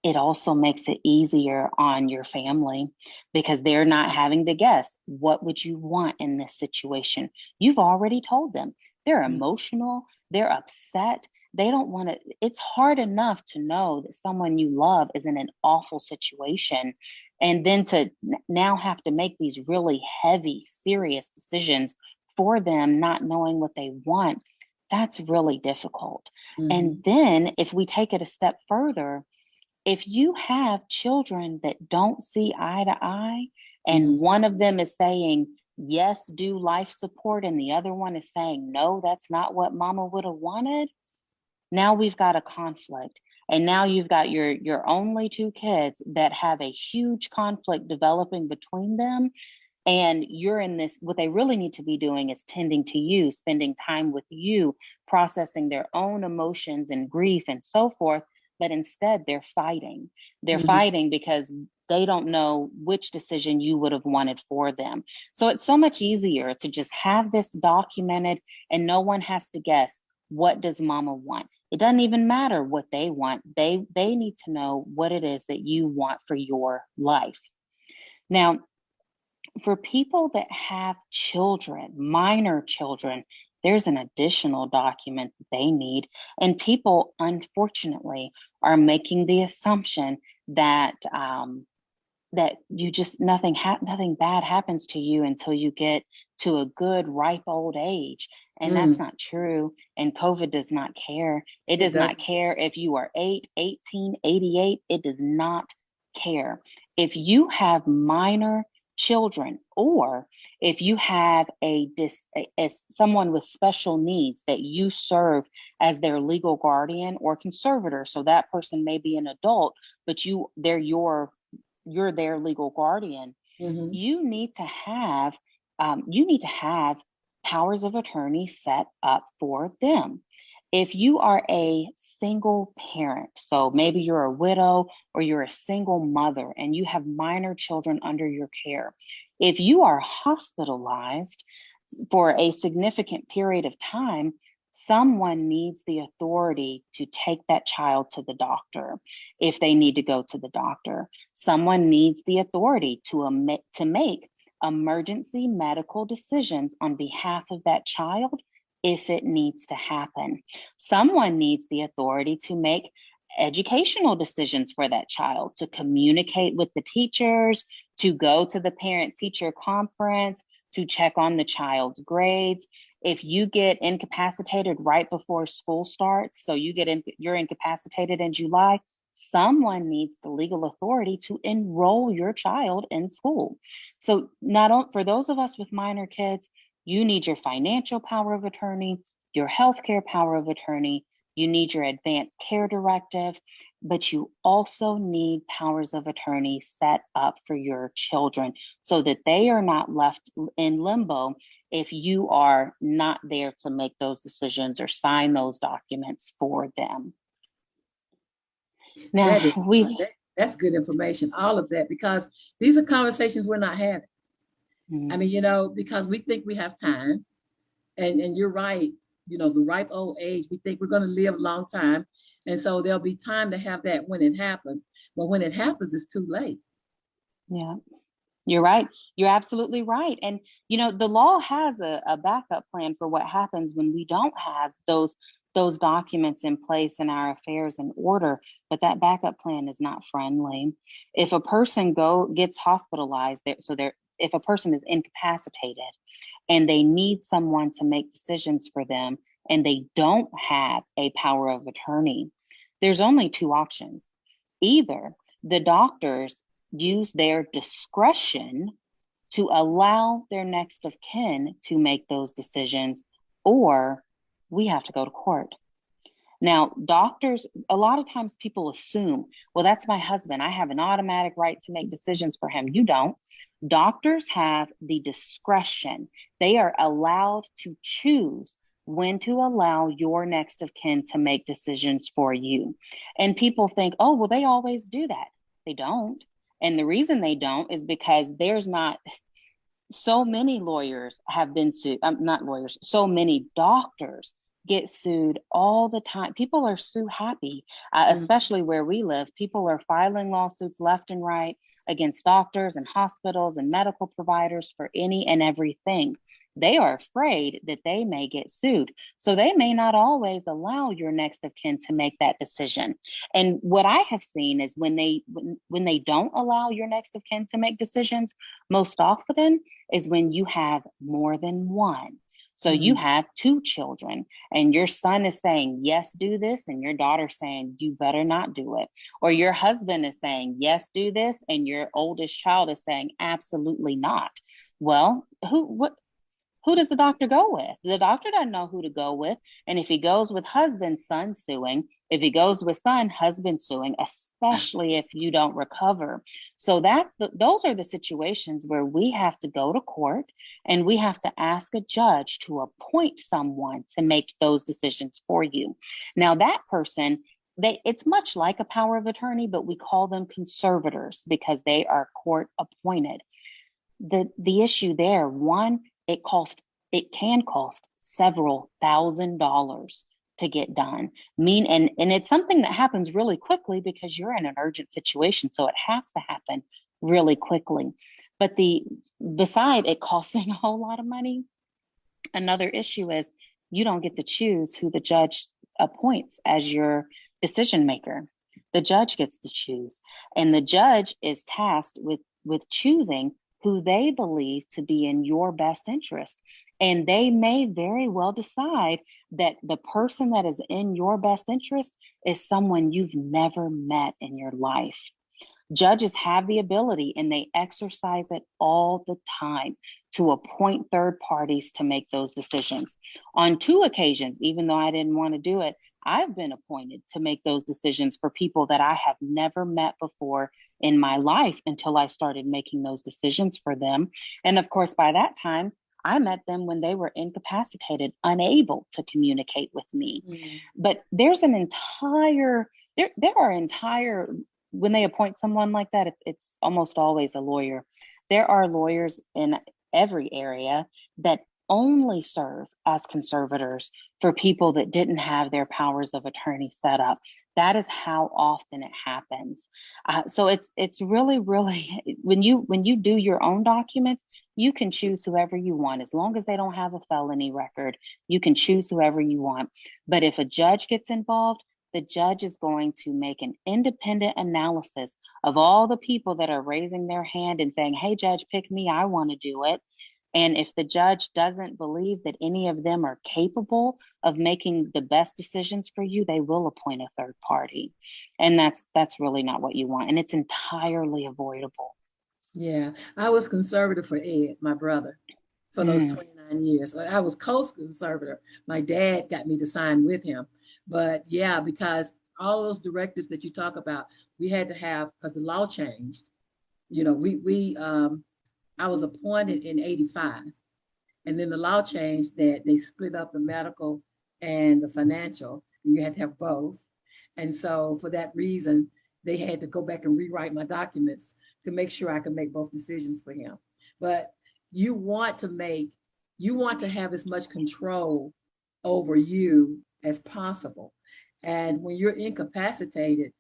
It also makes it easier on your family because they're not having to guess, what would you want in this situation? You've already told them. They're emotional, they're upset, they don't want to. It's hard enough to know that someone you love is in an awful situation, and then to now have to make these really heavy, serious decisions for them, not knowing what they want, that's really difficult. And then if we take it a step further, if you have children that don't see eye to eye, and one of them is saying, yes, do life support, and the other one is saying, no, that's not what mama would have wanted, now we've got a conflict. And now you've got your only two kids that have a huge conflict developing between them. And you're in this, what they really need to be doing is tending to you, spending time with you, processing their own emotions and grief and so forth. But instead they're fighting. They're fighting because they don't know which decision you would have wanted for them. So it's so much easier to just have this documented and no one has to guess, what does mama want? It doesn't even matter what they want. They need to know what it is that you want for your life. Now, for people that have children, minor children, there's an additional document that they need. And people, unfortunately, are making the assumption that that you just nothing bad happens to you until you get to a good ripe old age. And that's not true. And COVID does not care. It does not care if you are 8, 18, 88. It does not care. If you have minor children, or if you have someone with special needs that you serve as their legal guardian or conservator, so that person may be an adult, but you're their legal guardian, Mm-hmm. You need to have powers of attorney set up for them. If you are a single parent, so maybe you're a widow or you're a single mother and you have minor children under your care, if you are hospitalized for a significant period of time, someone needs the authority to take that child to the doctor if they need to go to the doctor. Someone needs the authority to make emergency medical decisions on behalf of that child if it needs to happen. Someone needs the authority to make educational decisions for that child, to communicate with the teachers, to go to the parent-teacher conference, to check on the child's grades. If you get incapacitated right before school starts, so you're incapacitated in July, someone needs the legal authority to enroll your child in school. So for those of us with minor kids, you need your financial power of attorney, your healthcare power of attorney, you need your advanced care directive, but you also need powers of attorney set up for your children so that they are not left in limbo if you are not there to make those decisions or sign those documents for them. Now, that's good information, all of that, because these are conversations we're not having. Mm-hmm. I mean, because we think we have time, and you're right, the ripe old age, we think we're going to live a long time. And so there'll be time to have that when it happens. But when it happens, it's too late. Yeah, you're right. You're absolutely right. And, the law has a backup plan for what happens when we don't have those documents in place and our affairs in order, but that backup plan is not friendly. If a person gets hospitalized, if a person is incapacitated and they need someone to make decisions for them and they don't have a power of attorney, there's only two options. Either the doctors use their discretion to allow their next of kin to make those decisions, or we have to go to court. Now, doctors, a lot of times people assume, well, that's my husband. I have an automatic right to make decisions for him. You don't. Doctors have the discretion. They are allowed to choose when to allow your next of kin to make decisions for you. And people think, oh, well, they always do that. They don't. And the reason they don't is because there's not so many lawyers have been sued, not lawyers, so many doctors get sued all the time. People are sue happy, especially where we live. People are filing lawsuits left and right against doctors and hospitals and medical providers for any and everything. They are afraid that they may get sued. So they may not always allow your next of kin to make that decision. And what I have seen is when they don't allow your next of kin to make decisions, most often is when you have more than one. So you have two children and your son is saying, yes, do this. And your daughter saying, you better not do it. Or your husband is saying, yes, do this. And your oldest child is saying, absolutely not. Well, who does the doctor go with? The doctor doesn't know who to go with. And if he goes with husband, son suing. If he goes with son, husband suing, especially if you don't recover. So those are the situations where we have to go to court and we have to ask a judge to appoint someone to make those decisions for you. Now that person, it's much like a power of attorney, but we call them conservators because they are court appointed. The issue there, one, it can cost several $1,000s to get done. And it's something that happens really quickly because you're in an urgent situation. So it has to happen really quickly. But beside it costing a whole lot of money, another issue is you don't get to choose who the judge appoints as your decision maker. The judge gets to choose. And the judge is tasked with choosing who they believe to be in your best interest. And they may very well decide that the person that is in your best interest is someone you've never met in your life. Judges have the ability, and they exercise it all the time, to appoint third parties to make those decisions. On 2 occasions, even though I didn't want to do it, I've been appointed to make those decisions for people that I have never met before in my life until I started making those decisions for them. And of course, by that time, I met them when they were incapacitated, unable to communicate with me. But there's an entire, there are entire, when they appoint someone like that, it's almost always a lawyer. There are lawyers in every area that only serve as conservators for people that didn't have their powers of attorney set up. That is how often it happens. So it's really, really, when you do your own documents, you can choose whoever you want. As long as they don't have a felony record, you can choose whoever you want. But if a judge gets involved, the judge is going to make an independent analysis of all the people that are raising their hand and saying, hey, judge, pick me, I want to do it. And if the judge doesn't believe that any of them are capable of making the best decisions for you, they will appoint a third party. And that's really not what you want. And it's entirely avoidable. Yeah, I was conservator for Ed, my brother, for those 29 years. I was co-conservator. My dad got me to sign with him. But yeah, because all those directives that you talk about, we had to have, because the law changed. You know, I was appointed in 85. And then the law changed that they split up the medical and the financial, and you had to have both. And so for that reason, they had to go back and rewrite my documents to make sure I could make both decisions for him. But you want to have as much control over you as possible. And when you're incapacitated,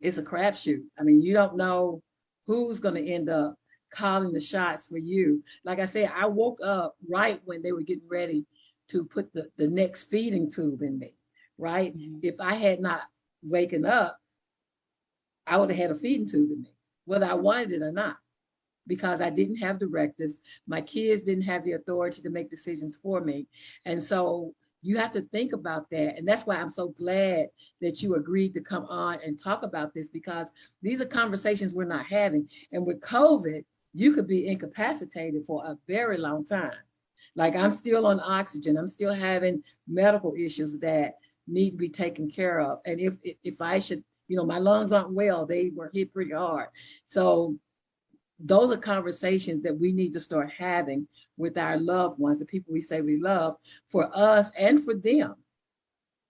it's a crapshoot. I mean, you don't know who's going to end up calling the shots for you. Like I said, I woke up right when they were getting ready to put the next feeding tube in me, right? If I had not waken up, I would have had a feeding tube in me, whether I wanted it or not, because I didn't have directives. My kids didn't have the authority to make decisions for me. And so you have to think about that. And that's why I'm so glad that you agreed to come on and talk about this, because these are conversations we're not having. And with COVID, you could be incapacitated for a very long time. Like, I'm still on oxygen. I'm still having medical issues that need to be taken care of. And if I should, you know, my lungs aren't well, they were hit pretty hard. So those are conversations that we need to start having with our loved ones, the people we say we love, for us and for them,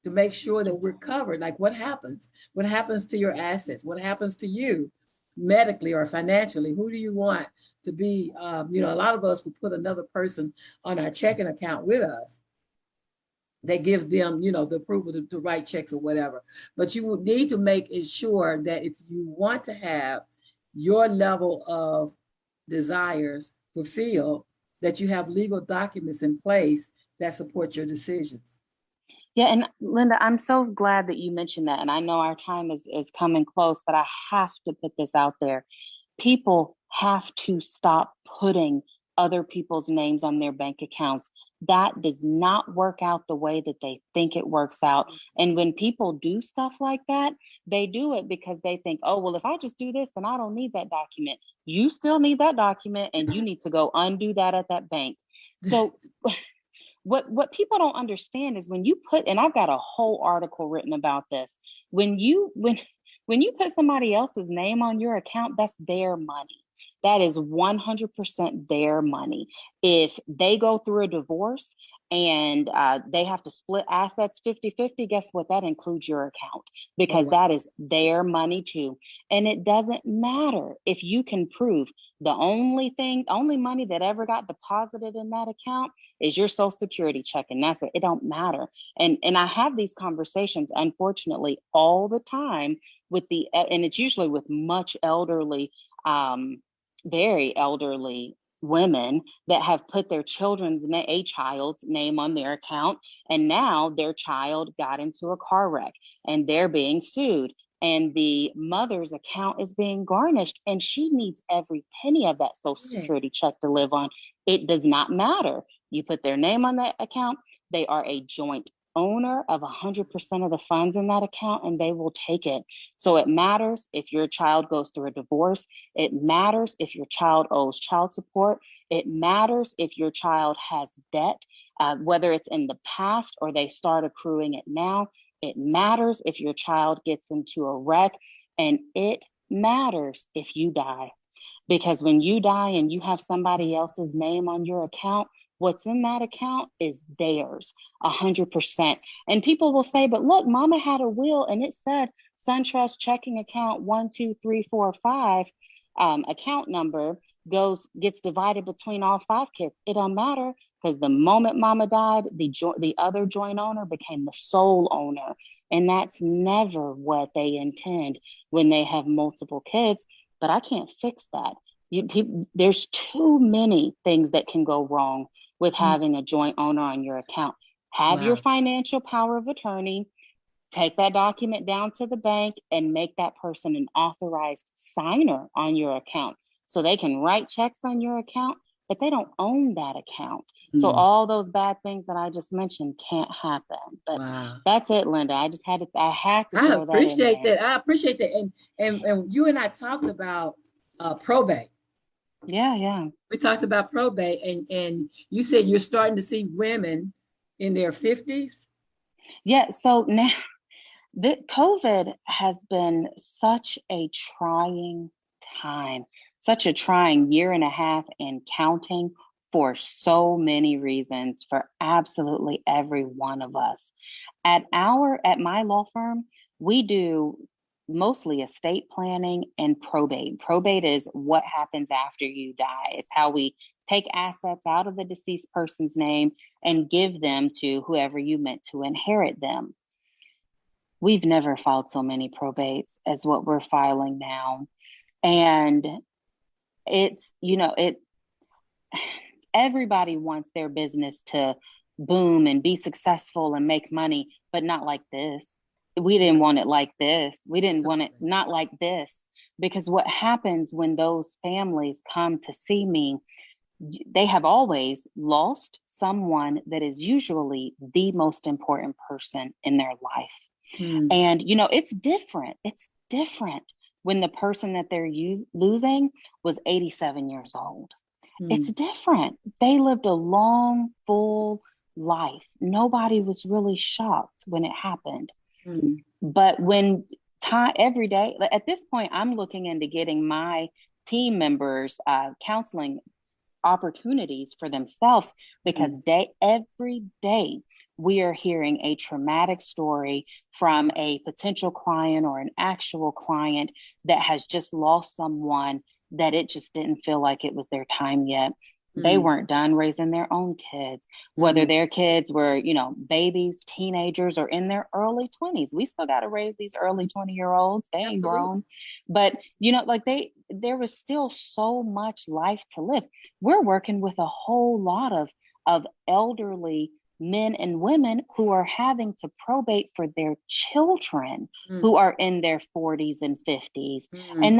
to make sure that we're covered. Like, what happens? What happens to your assets? What happens to you medically or financially? Who do you want to be? You know, a lot of us will put another person on our checking account with us that gives them, you know, the approval to write checks or whatever. But you will need to make it sure that if you want to have your level of desires fulfilled, that you have legal documents in place that support your decisions. Yeah, and Linda, I'm so glad that you mentioned that. And I know our time is coming close, but I have to put this out there. People have to stop putting other people's names on their bank accounts. That does not work out the way that they think it works out. And when people do stuff like that, they do it because they think, oh, well, if I just do this, then I don't need that document. You still need that document, and you need to go undo that at that bank. So what people don't understand is when you put, and I've got a whole article written about this, when you put somebody else's name on your account, that's their money. That is 100% their money. If they go through a divorce and they have to split assets 50-50, guess what? That includes your account, because that is their money too. And it doesn't matter if you can prove the only money that ever got deposited in that account is your Social Security check, and that's it. It don't matter. And I have these conversations, unfortunately, all the time and it's usually with much elderly, very elderly women that have put their a child's name on their account, and now their child got into a car wreck and they're being sued, and the mother's account is being garnished, and she needs every penny of that Social Security check to live on. It does not matter. You put their name on that account, they are a joint owner of 100% of the funds in that account, and they will take it. So it matters if your child goes through a divorce. It matters if your child owes child support. It matters if your child has debt, whether it's in the past or they start accruing it now. It matters if your child gets into a wreck, and it matters if you die. Because when you die and you have somebody else's name on your account, what's in that account is theirs, 100%. And people will say, but look, mama had a will and it said SunTrust checking account 12345 account number gets divided between all 5 kids. It don't matter, because the moment mama died, the other joint owner became the sole owner. And that's never what they intend when they have multiple kids. But I can't fix that. There's too many things that can go wrong with having a joint owner on your account. Have your financial power of attorney, take that document down to the bank and make that person an authorized signer on your account so they can write checks on your account, but they don't own that account. So all those bad things that I just mentioned can't happen. But that's it, Linda. I had to throw that in there. I appreciate that. And you and I talked about probate. Yeah. We talked about probate, and you said you're starting to see women in their 50s. Yeah. So now COVID has been such a trying time, such a trying year and a half and counting for so many reasons for absolutely every one of us. At my law firm, we do mostly estate planning and probate. Probate is what happens after you die. It's how we take assets out of the deceased person's name and give them to whoever you meant to inherit them. We've never filed so many probates as what we're filing now. And it's, everybody wants their business to boom and be successful and make money, but not like this. We didn't want it like this. We didn't want it not like this, because what happens when those families come to see me, they have always lost someone that is usually the most important person in their life. And, it's different. It's different when the person that they're losing was 87 years old. It's different. They lived a long, full life. Nobody was really shocked when it happened. But when every day, at this point, I'm looking into getting my team members counseling opportunities for themselves, because every day we are hearing a traumatic story from a potential client or an actual client that has just lost someone that it just didn't feel like it was their time yet. They weren't done raising their own kids, whether their kids were, babies, teenagers, or in their early 20s. We still got to raise these early 20-year-olds. They ain't grown. But, there was still so much life to live. We're working with a whole lot of elderly men and women who are having to probate for their children who are in their 40s and 50s. And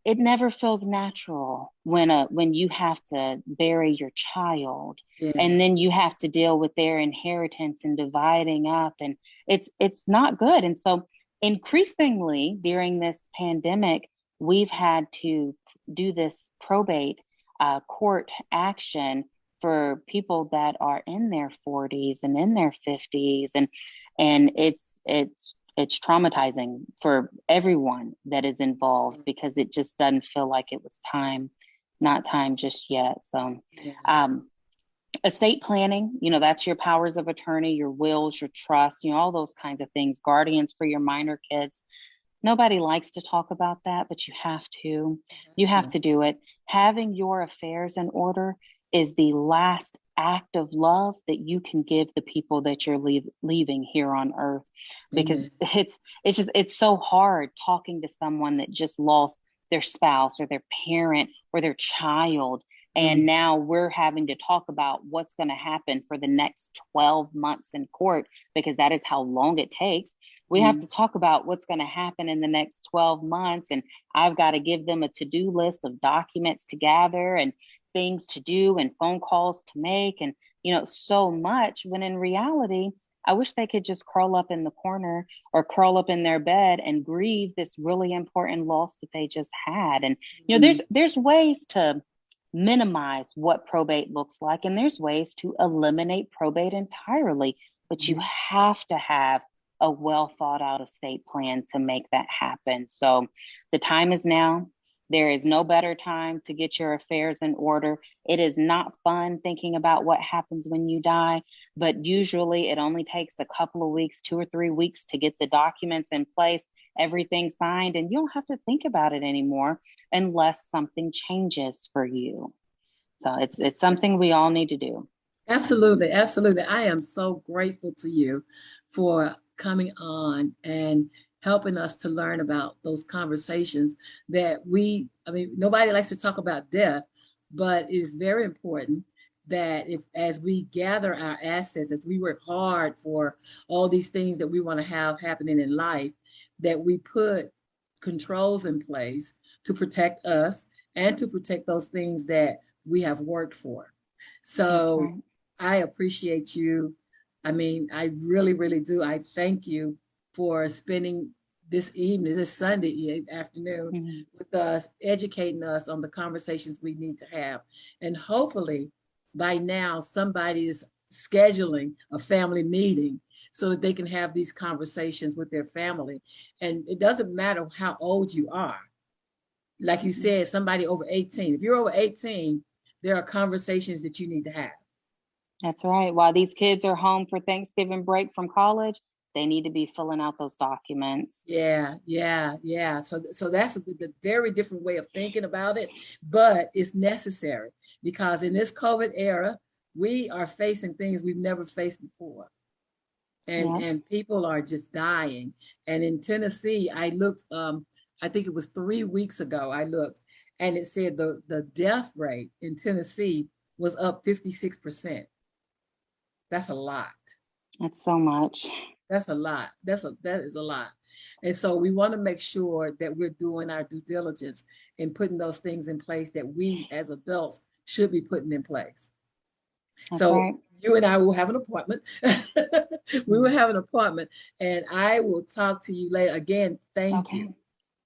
it never feels natural when you have to bury your child and then you have to deal with their inheritance and dividing up, and it's not good. And so increasingly during this pandemic, we've had to do this probate court action for people that are in their 40s and in their 50s, and it's traumatizing for everyone that is involved, because it just doesn't feel like it was not time just yet. So estate planning, that's your powers of attorney, your wills, your trust, all those kinds of things, guardians for your minor kids. Nobody likes to talk about that, but you have to. You have to do it. Having your affairs in order is the last act of love that you can give the people that you're leaving here on earth, because it's so hard talking to someone that just lost their spouse or their parent or their child. And now we're having to talk about what's going to happen for the next 12 months in court, because that is how long it takes. We have to talk about what's going to happen in the next 12 months. And I've got to give them a to-do list of documents to gather and things to do and phone calls to make. And so much, when in reality, I wish they could just curl up in the corner or curl up in their bed and grieve this really important loss that they just had. And, there's ways to minimize what probate looks like, and there's ways to eliminate probate entirely, but you have to have a well thought out estate plan to make that happen. So the time is now. There is no better time to get your affairs in order. It is not fun thinking about what happens when you die, but usually it only takes a couple of weeks, 2 or 3 weeks, to get the documents in place, everything signed, and you don't have to think about it anymore unless something changes for you. So it's something we all need to do. Absolutely, absolutely. I am so grateful to you for coming on and helping us to learn about those conversations that nobody likes to talk about death, but it is very important that as we gather our assets, as we work hard for all these things that we want to have happening in life, that we put controls in place to protect us and to protect those things that we have worked for. So right. I appreciate you. I really, really do. I thank you for spending this Sunday afternoon with us, educating us on the conversations we need to have. And hopefully by now somebody is scheduling a family meeting so that they can have these conversations with their family. And it doesn't matter how old you are. Like you said, somebody over 18. If you're over 18, there are conversations that you need to have. That's right. While these kids are home for Thanksgiving break from college, they need to be filling out those documents. Yeah. So that's a very different way of thinking about it, but it's necessary because in this COVID era, we are facing things we've never faced before. And people are just dying. And in Tennessee, I looked, I think it was 3 weeks ago, I looked, and it said the death rate in Tennessee was up 56%. That's a lot. That's so much. That's a lot. That is a lot. And so we want to make sure that we're doing our due diligence and putting those things in place that we as adults should be putting in place. That's right. You and I will have an appointment. We will have an appointment, and I will talk to you later. Again, thank you.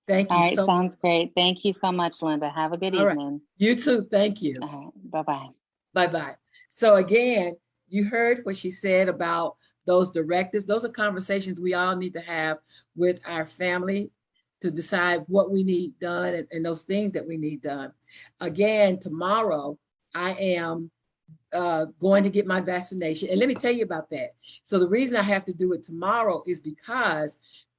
Thank you. All right, sounds great. Thank you so much, Linda. Have a good evening. Right. You too. Thank you. Bye-bye. Bye-bye. So again, you heard what she said about those directives. Those are conversations we all need to have with our family to decide what we need done and those things that we need done. Again, tomorrow, I am going to get my vaccination. And let me tell you about that. So the reason I have to do it tomorrow is because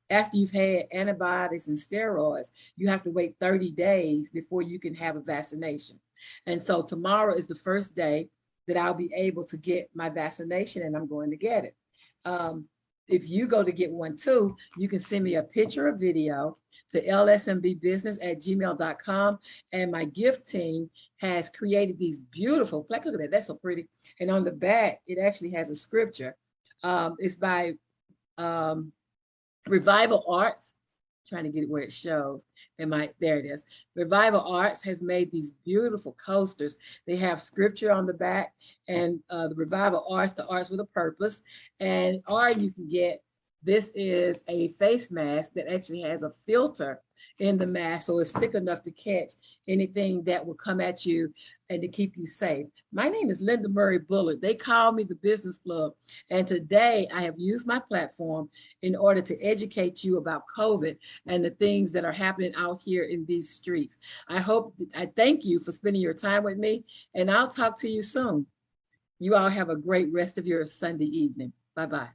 after you've had antibiotics and steroids, you have to wait 30 days before you can have a vaccination. And so tomorrow is the first day that I'll be able to get my vaccination, and I'm going to get it. If you go to get one too, you can send me a picture or video to lsmbbusiness@gmail.com. And my gift team has created these beautiful plaques. Look at that, that's so pretty. And on the back, it actually has a scripture. It's by Revival Arts. Trying to get it where it shows. There it is. Revival Arts has made these beautiful coasters. They have scripture on the back, and the Revival Arts, the arts with a purpose. Or you can get, this is a face mask that actually has a filter in the mask, so it's thick enough to catch anything that will come at you and to keep you safe. My name is Linda Murray Bullard. They call me the Business Plug. And today I have used my platform in order to educate you about COVID and the things that are happening out here in these streets. I thank you for spending your time with me, and I'll talk to you soon. You all have a great rest of your Sunday evening. Bye-bye.